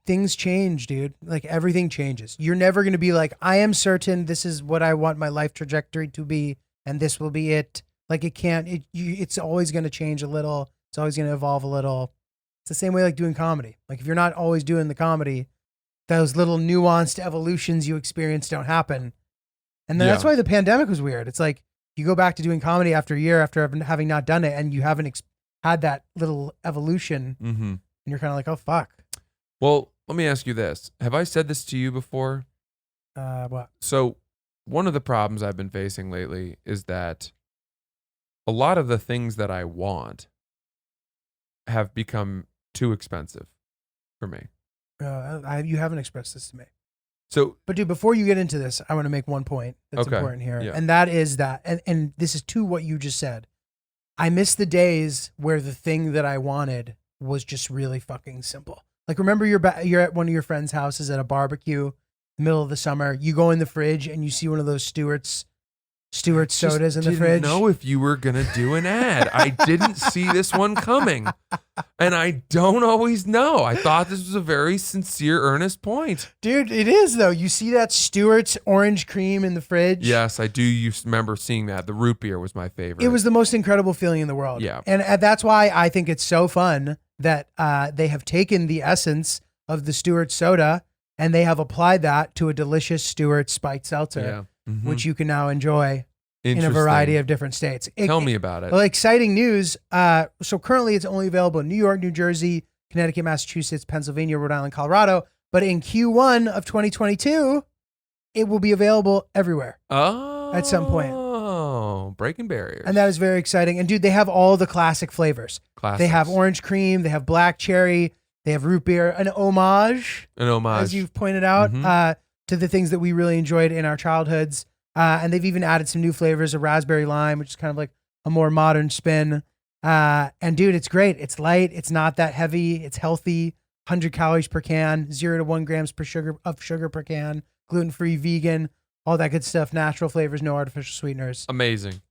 Speaker 6: things change, dude. Like everything changes. You're never going to be like, I am certain this is what I want my life trajectory to be, and this will be it. Like it can't, it's always going to change a little. It's always going to evolve a little. It's the same way like doing comedy. Like if you're not always doing the comedy, those little nuanced evolutions you experience don't happen. And then that's why the pandemic was weird. It's like you go back to doing comedy after a year after having not done it, and you haven't had that little evolution,
Speaker 5: Mm-hmm.
Speaker 6: and you're kind of like, oh, fuck.
Speaker 5: Well, let me ask you this. Have I said this to you before?
Speaker 6: What?
Speaker 5: So one of the problems I've been facing lately is that a lot of the things that I want have become too expensive for me.
Speaker 6: You haven't expressed this to me.
Speaker 5: So,
Speaker 6: But dude, before you get into this, I want to make one point that's
Speaker 5: Okay,
Speaker 6: important here.
Speaker 5: yeah.
Speaker 6: And that is that, and this is to what you just said. I miss the days where the thing that I wanted was just really fucking simple. Like remember you're at one of your friends' houses at a barbecue, middle of the summer. You go in the fridge and you see one of those Stewarts sodas in the fridge.
Speaker 5: I didn't know if you were going to do an ad. I didn't see this one coming. And I don't always know. I thought this was a very sincere, earnest point.
Speaker 6: Dude, it is though. You see that Stewart's orange cream in the fridge?
Speaker 5: Yes, I do remember seeing that. The root beer was my favorite.
Speaker 6: It was the most incredible feeling in the world.
Speaker 5: Yeah.
Speaker 6: And that's why I think it's so fun that they have taken the essence of the Stewart soda and they have applied that to a delicious Stewarts Spikes Seltzer,
Speaker 5: Yeah. Mhm.
Speaker 6: which you can now enjoy in a
Speaker 5: Interesting.
Speaker 6: variety of different states.
Speaker 5: Tell me about it.
Speaker 6: Well, exciting news. So currently it's only available in New York, New Jersey, Connecticut, Massachusetts, Pennsylvania, Rhode Island, Colorado. But in Q1 of 2022, it will be available everywhere. At some point.
Speaker 5: Oh, breaking barriers.
Speaker 6: And that is very exciting. And dude, they have all the classic flavors.
Speaker 5: Classics.
Speaker 6: They have orange cream, they have black cherry, they have root beer, an homage,
Speaker 5: An homage.
Speaker 6: as you've pointed out,
Speaker 5: Mhm.
Speaker 6: to the things that we really enjoyed in our childhoods. And they've even added some new flavors of raspberry lime, which is kind of like a more modern spin. And dude, it's great. It's light. It's not that heavy. It's healthy. 100 calories per can, 0 to 1 grams of sugar per can, gluten-free, vegan, all that good stuff. Natural flavors, no artificial sweeteners.
Speaker 5: Amazing.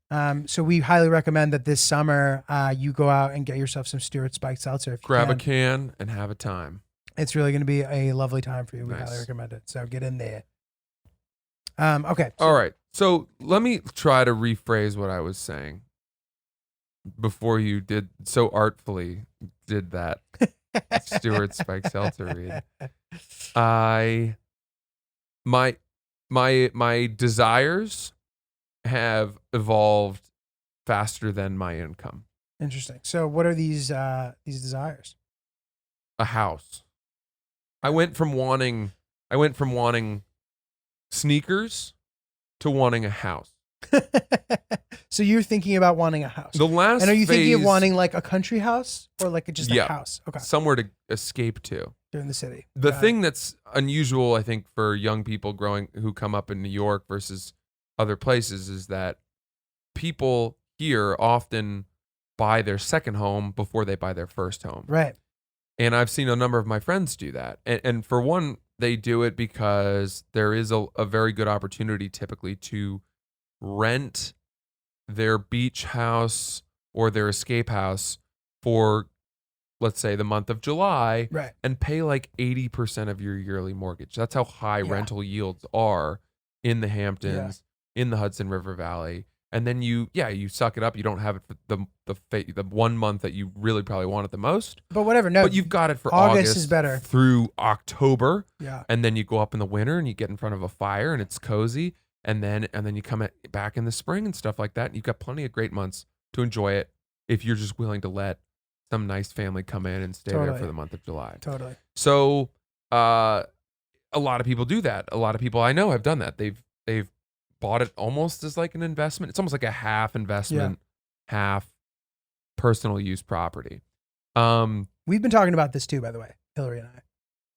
Speaker 6: So we highly recommend that this summer you go out and get yourself some Stewarts Spikes Seltzer. If you
Speaker 5: Grab a
Speaker 6: can.
Speaker 5: can and have a time.
Speaker 6: It's really going to be a lovely time for you. We
Speaker 5: Nice.
Speaker 6: highly recommend it. So get in there. Okay.
Speaker 5: All right. So let me try to rephrase what I was saying before you did so artfully did that Stewart Spike Seltzer read. My desires have evolved faster than my income.
Speaker 6: Interesting. So what are these desires?
Speaker 5: A house. I went from wanting sneakers to wanting a house.
Speaker 6: So you're thinking about wanting a house.
Speaker 5: The last
Speaker 6: And are you thinking of
Speaker 5: phase-
Speaker 6: wanting like a country house or like just a house? Okay.
Speaker 5: somewhere to escape to.
Speaker 6: During the city.
Speaker 5: The
Speaker 6: Got it.
Speaker 5: thing that's unusual, I think, for young people who come up in New York versus other places is that people here often buy their second home before they buy their first home.
Speaker 6: Right.
Speaker 5: And I've seen a number of my friends do that. And for one, they do it because there is a very good opportunity typically to rent their beach house or their escape house for, let's say, the month of July,
Speaker 6: Right.
Speaker 5: and pay like 80% of your yearly mortgage. That's how high
Speaker 6: Yeah.
Speaker 5: rental yields are in the Hamptons, in the Hudson River Valley. And then you suck it up. You don't have it for the 1 month that you really probably want it the most.
Speaker 6: But whatever. No.
Speaker 5: But you've got it for
Speaker 6: August
Speaker 5: August
Speaker 6: is better.
Speaker 5: through October.
Speaker 6: Yeah.
Speaker 5: And then you go up in the winter and you get in front of a fire and it's cozy. And then you come back in the spring and stuff like that. And you've got plenty of great months to enjoy it if you're just willing to let some nice family come in and stay there
Speaker 6: Totally.
Speaker 5: for the month of July.
Speaker 6: Totally.
Speaker 5: So a lot of people do that. A lot of people I know have done that. They've bought it almost as like an investment. It's almost like a half investment, half personal use property.
Speaker 6: We've been talking about this too, by the way, Hillary and I.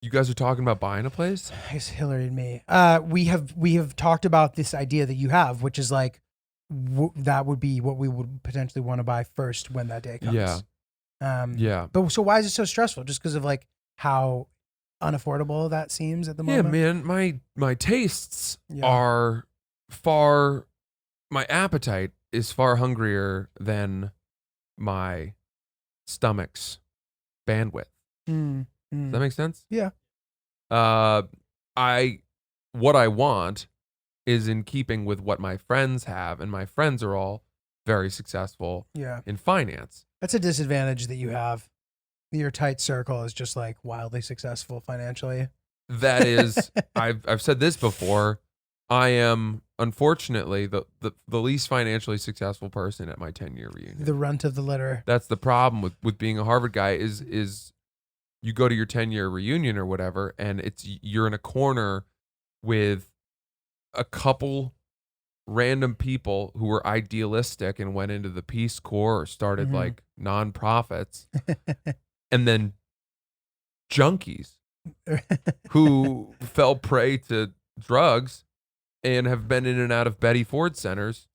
Speaker 5: You guys are talking about buying a place?
Speaker 6: I guess Hillary and me. We have talked about this idea that you have, which is like that would be what we would potentially want to buy first when that day comes.
Speaker 5: Yeah. Yeah.
Speaker 6: But so why is it so stressful? Just because of like how unaffordable that seems at the
Speaker 5: Yeah,
Speaker 6: moment?
Speaker 5: man. My tastes are far. My appetite is far hungrier than my stomach's bandwidth. Does that make sense?
Speaker 6: Yeah.
Speaker 5: What I want is in keeping with what my friends have, and my friends are all very successful in finance.
Speaker 6: That's a disadvantage that you have. Your tight circle is just like wildly successful financially.
Speaker 5: That is, I've said this before. I am unfortunately the least financially successful person at my 10-year reunion.
Speaker 6: The runt of the litter.
Speaker 5: That's the problem with being a Harvard guy is you go to your 10-year reunion or whatever, and you're in a corner with a couple random people who were idealistic and went into the Peace Corps or started like nonprofits, and then junkies who fell prey to drugs and have been in and out of Betty Ford centers.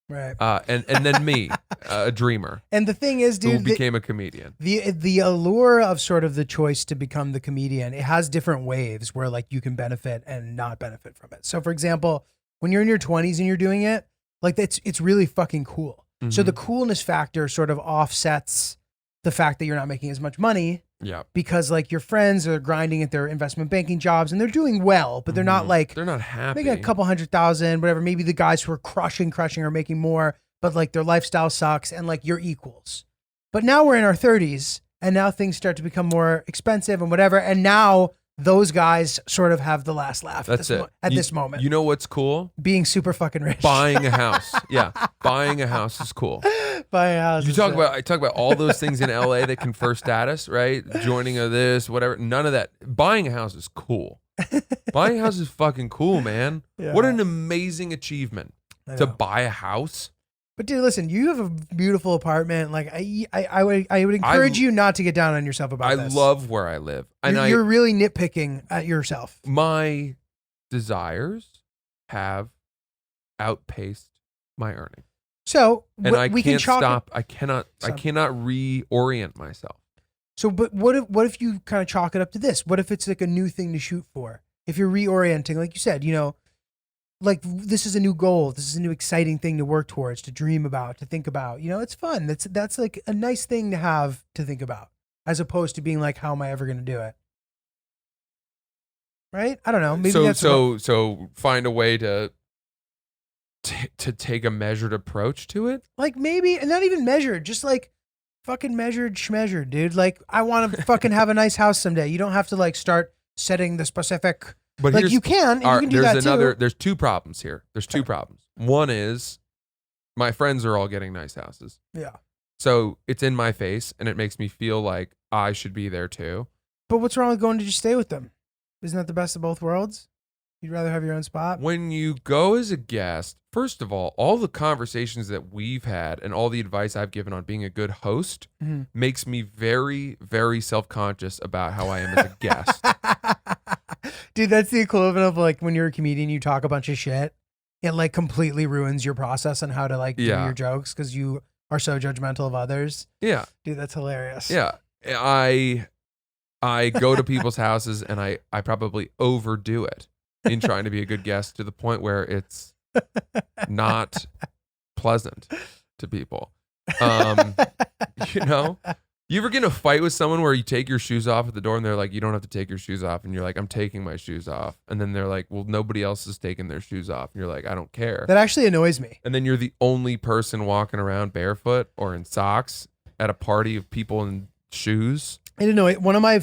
Speaker 6: Right.
Speaker 5: And then me, a dreamer.
Speaker 6: And the thing is, dude,
Speaker 5: who became a comedian.
Speaker 6: The allure of sort of the choice to become the comedian, it has different waves where like you can benefit and not benefit from it. So for example, when you're in your 20s and you're doing it, like it's really fucking cool. So the coolness factor sort of offsets the fact that you're not making as much money.
Speaker 5: Yeah.
Speaker 6: Because like your friends are grinding at their investment banking jobs and they're doing well, but they're not like,
Speaker 5: they're not happy.
Speaker 6: Making a couple $100,000, whatever. Maybe the guys who are crushing are making more, but like their lifestyle sucks and like you're equals. But now we're in our 30s and now things start to become more expensive and whatever. And now those guys sort of have the last laugh
Speaker 5: That's it.
Speaker 6: at this moment.
Speaker 5: You know what's cool?
Speaker 6: Being super fucking rich.
Speaker 5: Buying a house. Yeah. Buying a house is cool.
Speaker 6: Buying a house.
Speaker 5: I talk about all those things in LA that confer status, right? Joining of this, whatever. None of that. Buying a house is cool. Buying a house is fucking cool, man.
Speaker 6: Yeah.
Speaker 5: What an amazing achievement to buy a house.
Speaker 6: But dude, listen, you have a beautiful apartment. Like I would encourage you not to get down on yourself about this.
Speaker 5: I love where I live. And
Speaker 6: you're really nitpicking at yourself.
Speaker 5: My desires have outpaced my earning.
Speaker 6: So
Speaker 5: and I
Speaker 6: we
Speaker 5: can't
Speaker 6: can
Speaker 5: stop. I cannot reorient myself.
Speaker 6: So, but what if you kind of chalk it up to this? What if it's like a new thing to shoot for? If you're reorienting, like you said, like this is a new goal. This is a new exciting thing to work towards, to dream about, to think about. It's fun. That's like a nice thing to have to think about, as opposed to being like, how am I ever going to do it? Right? I don't know. Maybe
Speaker 5: so find a way to take a measured approach to it.
Speaker 6: Like maybe, and not even measured, just like fucking measured schmeasured, dude. Like I want to fucking have a nice house someday. You don't have to like start setting the specific.
Speaker 5: But
Speaker 6: like you can do that too.
Speaker 5: There's two problems here. There's two problems. One is my friends are all getting nice houses.
Speaker 6: Yeah.
Speaker 5: So it's in my face and it makes me feel like I should be there too.
Speaker 6: But what's wrong with going to just stay with them? Isn't that the best of both worlds? You'd rather have your own spot?
Speaker 5: When you go as a guest, first of all the conversations that we've had and all the advice I've given on being a good host makes me very, very self-conscious about how I am as a guest.
Speaker 6: Dude, that's the equivalent of like when you're a comedian, you talk a bunch of shit. It like completely ruins your process on how to like do your jokes because you are so judgmental of others.
Speaker 5: Yeah.
Speaker 6: Dude, that's hilarious.
Speaker 5: Yeah. I go to people's houses and I probably overdo it in trying to be a good guest to the point where it's not pleasant to people. You ever get in a fight with someone where you take your shoes off at the door and they're like, you don't have to take your shoes off. And you're like, I'm taking my shoes off. And then they're like, well, nobody else is taking their shoes off. And you're like, I don't care.
Speaker 6: That actually annoys me.
Speaker 5: And then you're the only person walking around barefoot or in socks at a party of people in shoes.
Speaker 6: I don't know. One of my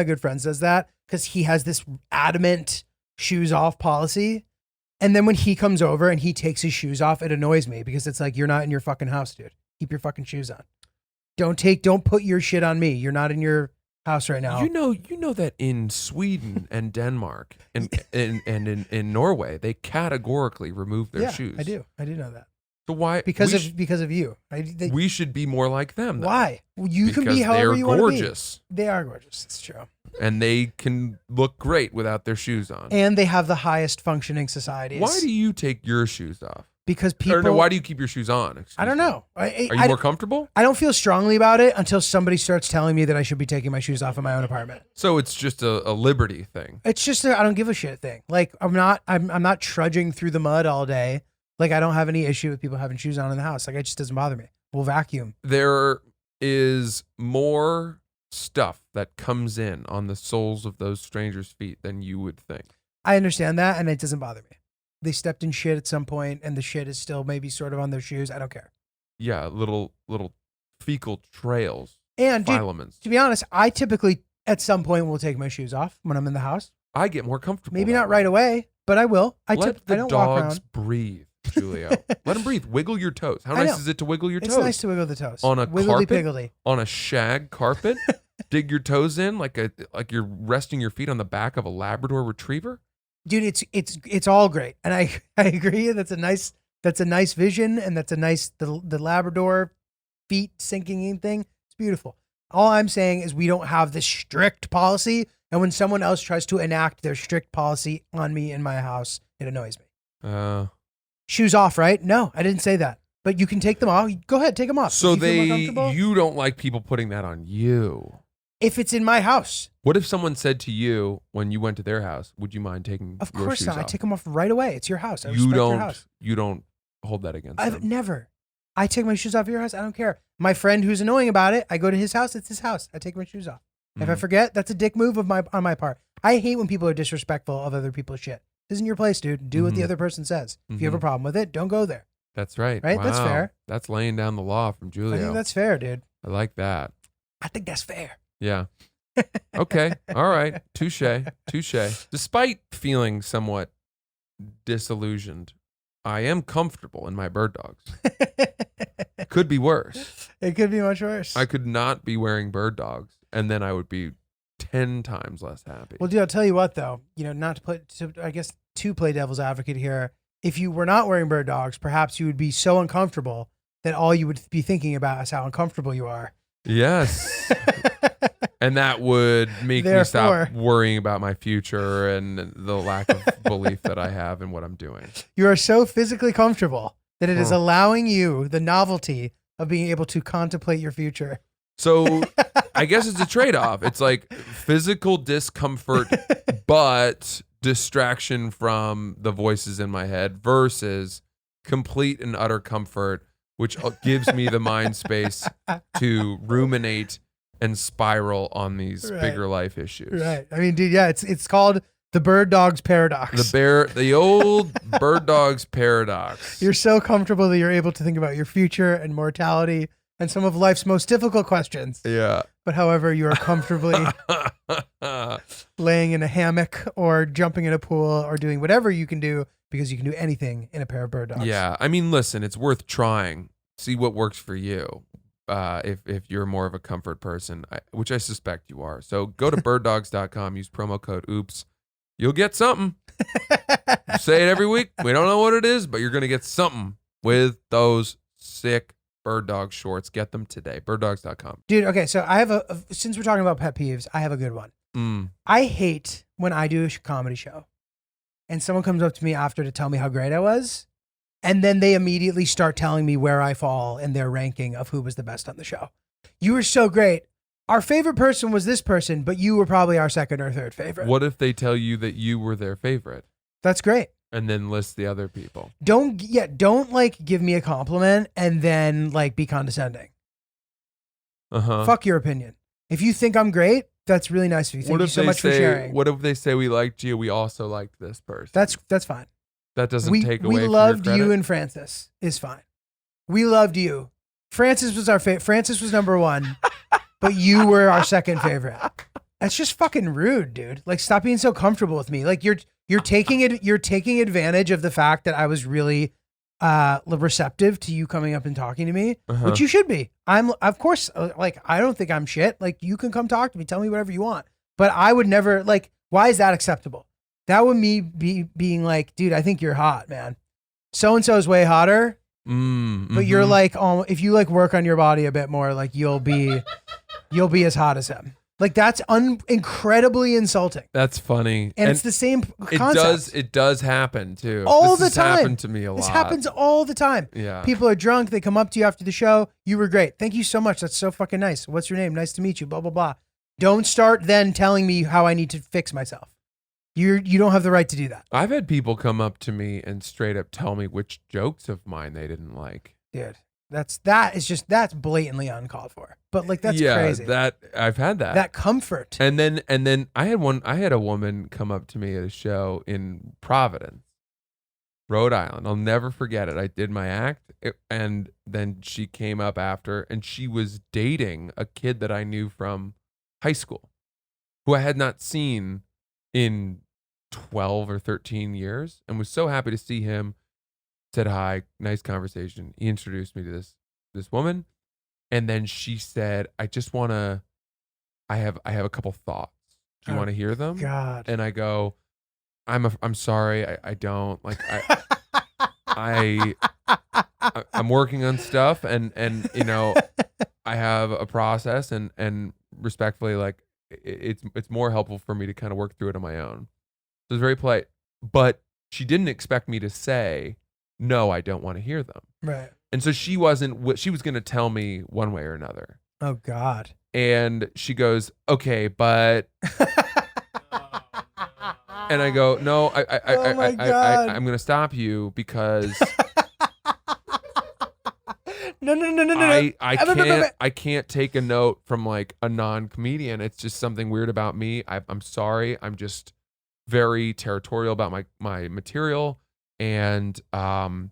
Speaker 6: good friends does that because he has this adamant shoes off policy. And then when he comes over and he takes his shoes off, it annoys me because it's like, you're not in your fucking house, dude. Keep your fucking shoes on. Don't put your shit on me. You're not in your house right now.
Speaker 5: You know that in Sweden and Denmark and in Norway, they categorically remove their shoes.
Speaker 6: I do know that.
Speaker 5: So why?
Speaker 6: Because of you.
Speaker 5: We should be more like them. Though.
Speaker 6: Why? You can be
Speaker 5: Because
Speaker 6: however
Speaker 5: they're
Speaker 6: you want to be.
Speaker 5: gorgeous.
Speaker 6: They are gorgeous. It's true.
Speaker 5: And they can look great without their shoes on.
Speaker 6: And they have the highest functioning societies.
Speaker 5: Why do you take your shoes off?
Speaker 6: Because people.
Speaker 5: Or no, why do you keep your shoes on?
Speaker 6: I don't know.
Speaker 5: Are you more comfortable?
Speaker 6: I don't feel strongly about it until somebody starts telling me that I should be taking my shoes off in my own apartment.
Speaker 5: So it's just a liberty thing.
Speaker 6: It's just I don't give a shit thing. Like I'm not trudging through the mud all day. Like I don't have any issue with people having shoes on in the house. Like it just doesn't bother me. We'll vacuum.
Speaker 5: There is more stuff that comes in on the soles of those strangers' feet than you would think.
Speaker 6: I understand that, and it doesn't bother me. They stepped in shit at some point, and the shit is still maybe sort of on their shoes. I don't care.
Speaker 5: Yeah, little fecal trails.
Speaker 6: And dude,
Speaker 5: filaments.
Speaker 6: to be honest, I typically at some point will take my shoes off when I'm in the house.
Speaker 5: I get more comfortable.
Speaker 6: Maybe
Speaker 5: that
Speaker 6: not
Speaker 5: way.
Speaker 6: right away, but I will. I
Speaker 5: Let the
Speaker 6: don't walk
Speaker 5: dogs
Speaker 6: around.
Speaker 5: breathe, Julio. Let them breathe. Wiggle your toes. How
Speaker 6: I
Speaker 5: nice
Speaker 6: know.
Speaker 5: is it to wiggle your
Speaker 6: It's
Speaker 5: toes?
Speaker 6: nice to wiggle the toes.
Speaker 5: On a
Speaker 6: Wiggly
Speaker 5: carpet?
Speaker 6: piggly.
Speaker 5: On a shag carpet? Dig your toes in like you're resting your feet on the back of a Labrador Retriever?
Speaker 6: Dude, it's all great. And I agree. That's a nice vision, and that's a nice the Labrador feet sinking in thing. It's beautiful. All I'm saying is we don't have this strict policy, and when someone else tries to enact their strict policy on me in my house, it annoys me. Shoes off, right? No, I didn't say that. But you can take them off. Go ahead, take them off.
Speaker 5: So
Speaker 6: If you feel more comfortable.
Speaker 5: you don't like people putting that on you.
Speaker 6: If it's in my house.
Speaker 5: What if someone said to you when you went to their house, would you mind taking
Speaker 6: Of
Speaker 5: your
Speaker 6: course
Speaker 5: shoes
Speaker 6: not.
Speaker 5: off?
Speaker 6: I take them off right away. It's your house. I
Speaker 5: you
Speaker 6: respect
Speaker 5: don't
Speaker 6: your house.
Speaker 5: you don't hold that against
Speaker 6: I've
Speaker 5: them.
Speaker 6: never. I take my shoes off at your house. I don't care. My friend who's annoying about it, I go to his house. It's his house. I take my shoes off. If I forget, that's a dick move on my part. I hate when people are disrespectful of other people's shit. This isn't your place, dude. Do what the other person says. If you have a problem with it, don't go there.
Speaker 5: That's right.
Speaker 6: Right? That's
Speaker 5: Wow.
Speaker 6: fair.
Speaker 5: That's laying down the law from Julio.
Speaker 6: I think that's fair, dude.
Speaker 5: I like that.
Speaker 6: I think that's fair.
Speaker 5: Yeah. Okay. All right. Touche. Despite feeling somewhat disillusioned, I am comfortable in my bird dogs. Could be worse.
Speaker 6: It could be much worse.
Speaker 5: I could not be wearing bird dogs, and then I would be 10 times less happy.
Speaker 6: Well, dude, I'll tell you what, though. Not to play devil's advocate here. If you were not wearing bird dogs, perhaps you would be so uncomfortable that all you would be thinking about is how uncomfortable you are.
Speaker 5: Yes. And that would make me stop
Speaker 6: Therefore-
Speaker 5: worrying about my future and the lack of belief that I have in what I'm doing.
Speaker 6: You are so physically comfortable that it is allowing you the novelty of being able to contemplate your future.
Speaker 5: So I guess it's a trade-off. It's like physical discomfort, but distraction from the voices in my head versus complete and utter comfort, which gives me the mind space to ruminate and spiral on these bigger life issues.
Speaker 6: Right. I mean, dude, yeah, it's called the bird dog's paradox.
Speaker 5: The old bird dog's paradox.
Speaker 6: You're so comfortable that you're able to think about your future and mortality and some of life's most difficult questions.
Speaker 5: Yeah.
Speaker 6: But however, you are comfortably laying in a hammock or jumping in a pool or doing whatever you can do because you can do anything in a pair of bird dogs.
Speaker 5: Yeah. I mean, listen, it's worth trying. See what works for you. If you're more of a comfort person, which I suspect you are. So go to birddogs.com, use promo code OOPS. You'll get something. Say it every week. We don't know what it is, but you're going to get something with those sick bird dog shorts. Get them today. Birddogs.com.
Speaker 6: Dude, okay, so I have since we're talking about pet peeves, I have a good one. I hate when I do a comedy show and someone comes up to me after to tell me how great I was, and then they immediately start telling me where I fall in their ranking of who was the best on the show. You were so great. Our favorite person was this person, but you were probably our second or third favorite.
Speaker 5: What if they tell you that you were their favorite
Speaker 6: That's great.
Speaker 5: and then list the other people?
Speaker 6: Don't like give me a compliment and then like be condescending. Fuck your opinion. If you think I'm great, that's really nice of you. Thank you so much for sharing.
Speaker 5: What if they say we liked you? We also liked this person.
Speaker 6: That's fine.
Speaker 5: That doesn't take away
Speaker 6: We
Speaker 5: from your
Speaker 6: loved
Speaker 5: credit?
Speaker 6: you and Francis. Is fine. We loved you. Francis was our favorite. Francis was number one, but you were our second favorite. That's just fucking rude, dude. Like, stop being so comfortable with me. Like, you're taking advantage of the fact that I was really receptive to you coming up and talking to me,
Speaker 5: Uh-huh.
Speaker 6: which you should be. I'm, of course, like, I don't think I'm shit. Like, you can come talk to me, tell me whatever you want. But I would never, like, why is that acceptable? That would me being like, dude, I think you're hot, man. So-and-so is way hotter, but you're like, if you like work on your body a bit more, like you'll be as hot as him. Like that's incredibly insulting.
Speaker 5: That's funny.
Speaker 6: And it's the same concept.
Speaker 5: It does happen too.
Speaker 6: All
Speaker 5: This
Speaker 6: the
Speaker 5: has
Speaker 6: time.
Speaker 5: happened to me a lot.
Speaker 6: This happens all the time.
Speaker 5: Yeah.
Speaker 6: People are drunk. They come up to you after the show. You were great. Thank you so much. That's so fucking nice. What's your name? Nice to meet you. Blah, blah, blah. Don't start then telling me how I need to fix myself. You don't have the right to do that.
Speaker 5: I've had people come up to me and straight up tell me which jokes of mine they didn't like.
Speaker 6: Dude, that's blatantly uncalled for. But like that's crazy.
Speaker 5: That I've had that.
Speaker 6: That comfort.
Speaker 5: And then I had a woman come up to me at a show in Providence, Rhode Island. I'll never forget it. I did my act and then she came up after and she was dating a kid that I knew from high school who I had not seen in 12 or 13 years and was so happy to see him. Said hi, nice conversation. He introduced me to this woman. And then she said, I have a couple thoughts. Do you want to hear them?
Speaker 6: God.
Speaker 5: And I go, I'm sorry, I don't. Like I'm working on stuff and you know, I have a process and respectfully, like it's more helpful for me to kind of work through it on my own. So it's very polite. But she didn't expect me to say, no, I don't want to hear them.
Speaker 6: Right.
Speaker 5: And so she was going to tell me one way or another.
Speaker 6: Oh God.
Speaker 5: And she goes, okay, but, and I go, no, I'm going to stop you because
Speaker 6: No.
Speaker 5: I can't take a note from like a non-comedian. It's just something weird about me. I'm sorry. I'm just very territorial about my material. And, I'm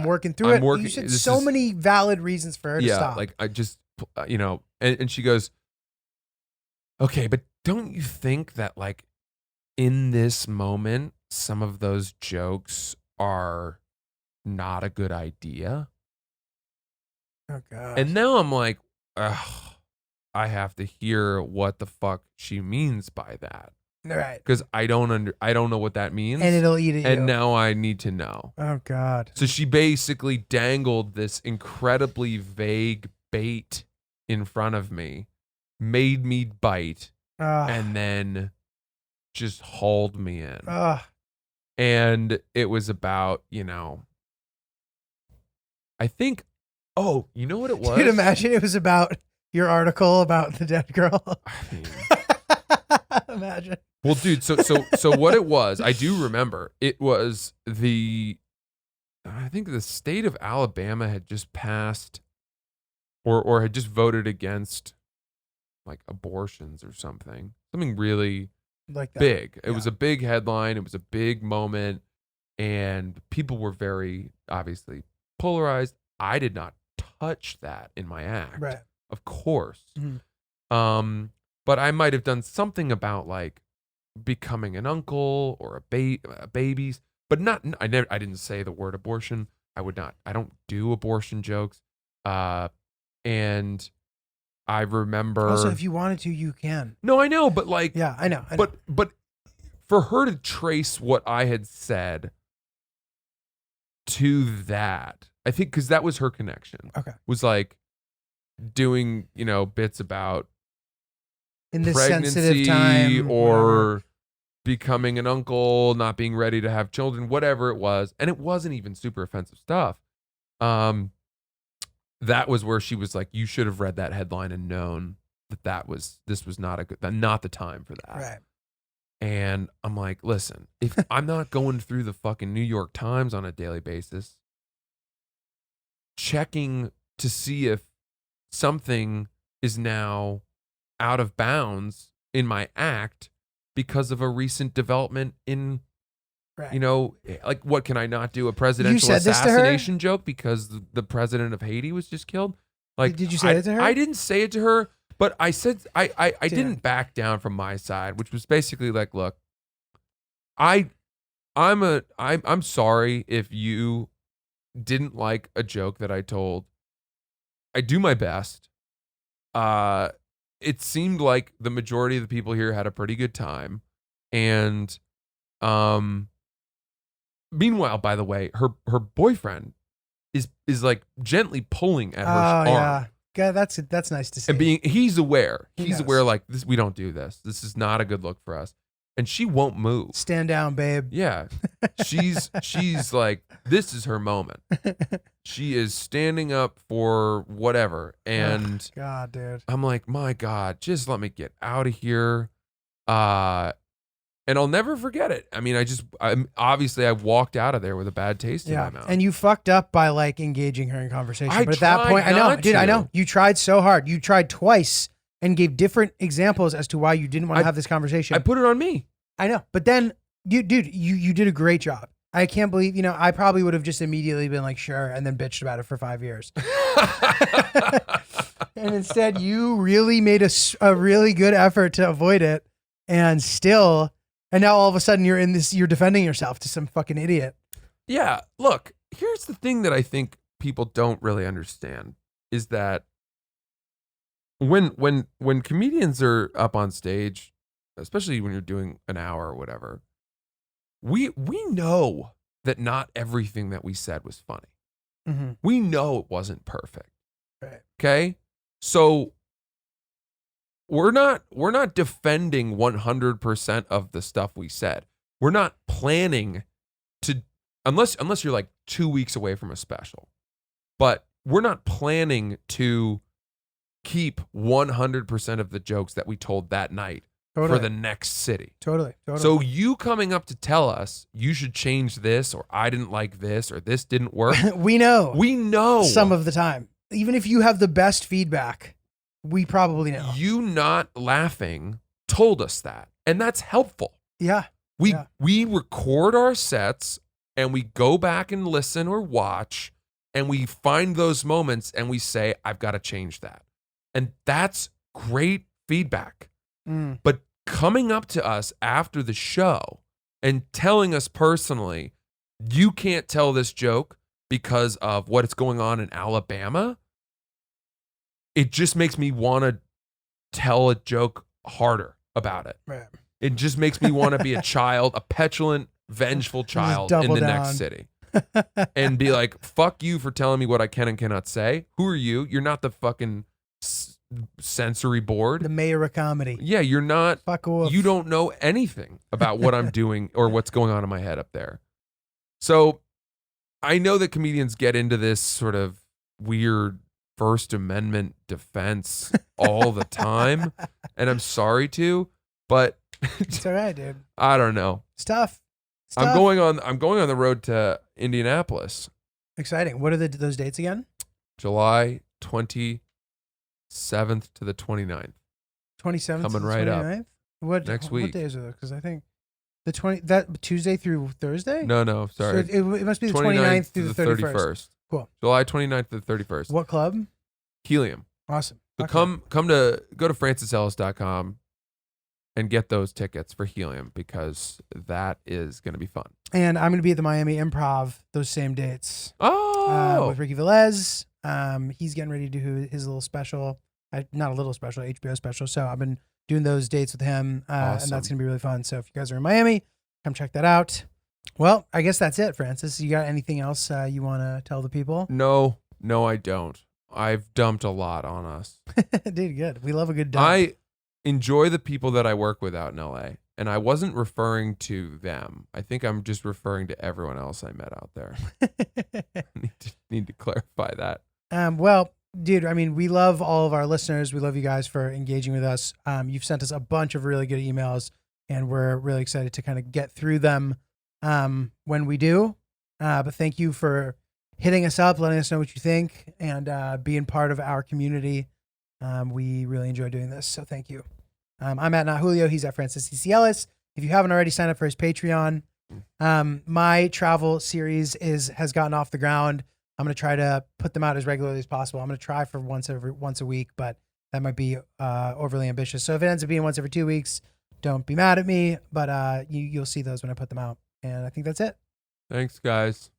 Speaker 6: working through it. You said so many valid reasons for her to stop.
Speaker 5: Like I just, you know, and she goes, okay, but don't you think that like in this moment, some of those jokes are not a good idea?
Speaker 6: Oh God.
Speaker 5: And now I'm like, ugh, I have to hear what the fuck she means by that.
Speaker 6: Right.
Speaker 5: Because I don't know what that means.
Speaker 6: And it'll eat at you.
Speaker 5: And now I need to know.
Speaker 6: Oh God.
Speaker 5: So she basically dangled this incredibly vague bait in front of me, made me bite, and then just hauled me in. And it was about, you know, I think, oh, you know what it was?
Speaker 6: Dude, imagine it was about your article about the dead girl.
Speaker 5: I mean,
Speaker 6: imagine.
Speaker 5: well, dude, so what it was, I do remember, it was I think the state of Alabama had just passed or had just voted against like abortions or something really
Speaker 6: like that.
Speaker 5: big. It was a big headline. It was a big moment and people were very obviously polarized. I did not touch that in my act.
Speaker 6: Right.
Speaker 5: Of course.
Speaker 6: Mm-hmm.
Speaker 5: But I might have done something about like becoming an uncle or babies, but not. I didn't say the word abortion. I would not. I don't do abortion jokes. And I remember.
Speaker 6: Also, if you wanted to, you can.
Speaker 5: No, I know, but like.
Speaker 6: Yeah, I know.
Speaker 5: But for her to trace what I had said to that, I think because that was her connection.
Speaker 6: Okay.
Speaker 5: Was like doing, you know, bits about
Speaker 6: in this
Speaker 5: pregnancy
Speaker 6: sensitive time
Speaker 5: or becoming an uncle, not being ready to have children, whatever it was. And it wasn't even super offensive stuff. That was where she was like, you should have read that headline and known that this was not the time for that.
Speaker 6: Right.
Speaker 5: And I'm like, listen, if I'm not going through the fucking New York Times on a daily basis, checking to see if something is now out of bounds in my act because of a recent development in,
Speaker 6: Right.
Speaker 5: you know, like what can I not do? A presidential
Speaker 6: said this to her?
Speaker 5: assassination joke because the president of Haiti was just killed? Like,
Speaker 6: Did you say it to her?
Speaker 5: I didn't say it to her, but I said I didn't back down from my side, which was basically like, look, I'm sorry if you didn't like a joke that I told. I do my best. It seemed like the majority of the people here had a pretty good time. And meanwhile, by the way, her boyfriend is like gently pulling at her arm.
Speaker 6: Yeah. God, that's nice to see.
Speaker 5: And he's aware.
Speaker 6: He
Speaker 5: He's
Speaker 6: knows.
Speaker 5: aware, like, this, we don't do this. This is not a good look for us. And she won't move.
Speaker 6: Stand down, babe.
Speaker 5: Yeah. She's like, this is her moment. She is standing up for whatever. And
Speaker 6: God, dude.
Speaker 5: I'm like, my God, just let me get out of here. And I'll never forget it. I mean, obviously I walked out of there with a bad taste in my mouth.
Speaker 6: And you fucked up by like engaging her in conversation.
Speaker 5: I
Speaker 6: But at that
Speaker 5: tried
Speaker 6: point, I know,
Speaker 5: not
Speaker 6: dude, I
Speaker 5: to.
Speaker 6: know. You tried so hard. You tried twice and gave different examples as to why you didn't want to have this conversation.
Speaker 5: I put it on me.
Speaker 6: I know. But then you did a great job. I can't believe, I probably would have just immediately been like, sure, and then bitched about it for 5 years. And instead, you really made a really good effort to avoid it. And now all of a sudden you're defending yourself to some fucking idiot.
Speaker 5: Yeah, look, here's the thing that I think people don't really understand is that when comedians are up on stage, especially when you're doing an hour or whatever, we know that not everything that we said was funny.
Speaker 6: Mm-hmm.
Speaker 5: We know it wasn't perfect.
Speaker 6: Right.
Speaker 5: Okay? So we're not defending 100% of the stuff we said. We're not planning to, unless you're like 2 weeks away from a special. But we're not planning to keep 100% of the jokes that we told that night for the next city.
Speaker 6: Totally.
Speaker 5: So you coming up to tell us you should change this, or I didn't like this, or this didn't work.
Speaker 6: We know some of the time. Even if you have the best feedback, we probably know.
Speaker 5: You not laughing told us that, and that's helpful.
Speaker 6: Yeah.
Speaker 5: We record our sets and we go back and listen or watch, and we find those moments and we say, I've got to change that. And that's great feedback.
Speaker 6: Mm.
Speaker 5: But coming up to us after the show and telling us personally, you can't tell this joke because of what is going on in Alabama, it just makes me want to tell a joke harder about it.
Speaker 6: Right.
Speaker 5: It just makes me want to be a child, a petulant, vengeful child in
Speaker 6: double
Speaker 5: the
Speaker 6: down.
Speaker 5: next city. And be like, fuck you for telling me what I can and cannot say. Who are you? You're not the fucking sensory board.
Speaker 6: The mayor of comedy.
Speaker 5: Yeah, you're not.
Speaker 6: Fuck off.
Speaker 5: You don't know anything about what I'm doing or what's going on in my head up there. So I know that comedians get into this sort of weird First Amendment defense all the time, and I'm sorry to, but
Speaker 6: It's all right, dude.
Speaker 5: I don't know.
Speaker 6: It's tough.
Speaker 5: I'm going on the road to Indianapolis,
Speaker 6: Exciting. What are those dates again?
Speaker 5: July 27th to the 29th.
Speaker 6: 27th.
Speaker 5: Coming
Speaker 6: to the
Speaker 5: right up.
Speaker 6: 29th? What
Speaker 5: Next
Speaker 6: What
Speaker 5: week.
Speaker 6: days are those? Because I think that Tuesday through Thursday.
Speaker 5: No, sorry.
Speaker 6: So it must be the 29th through the 31st. Cool.
Speaker 5: July 29th to the 31st.
Speaker 6: What club?
Speaker 5: Helium.
Speaker 6: Awesome.
Speaker 5: So
Speaker 6: Okay.
Speaker 5: go to francisellis.com and get those tickets for Helium, because that is going to be fun.
Speaker 6: And I'm going to be at the Miami Improv those same dates with Ricky Velez. He's getting ready to do his little special, not a little special, HBO special. So I've been doing those dates with him, and
Speaker 5: Awesome.
Speaker 6: that's going to be really fun. So if you guys are in Miami, come check that out. Well, I guess that's it, Francis. You got anything else you want to tell the people?
Speaker 5: No, I don't. I've dumped a lot on us.
Speaker 6: Dude, good. We love a good dump.
Speaker 5: I enjoy the people that I work with out in LA, and I wasn't referring to them. I think I'm just referring to everyone else I met out there. need to clarify that.
Speaker 6: Well, dude, I mean, we love all of our listeners. We love you guys for engaging with us. You've sent us a bunch of really good emails, and we're really excited to kind of get through them when we do. But thank you for hitting us up, letting us know what you think, and being part of our community. We really enjoy doing this, so thank you. I'm at Not Julio. He's at Francis C. Ellis. If you haven't already signed up for his Patreon, my travel series has gotten off the ground. I'm going to try to put them out as regularly as possible. I'm going to try for once a week, but that might be overly ambitious. So if it ends up being once every 2 weeks, don't be mad at me, but you'll see those when I put them out. And I think that's it.
Speaker 5: Thanks, guys.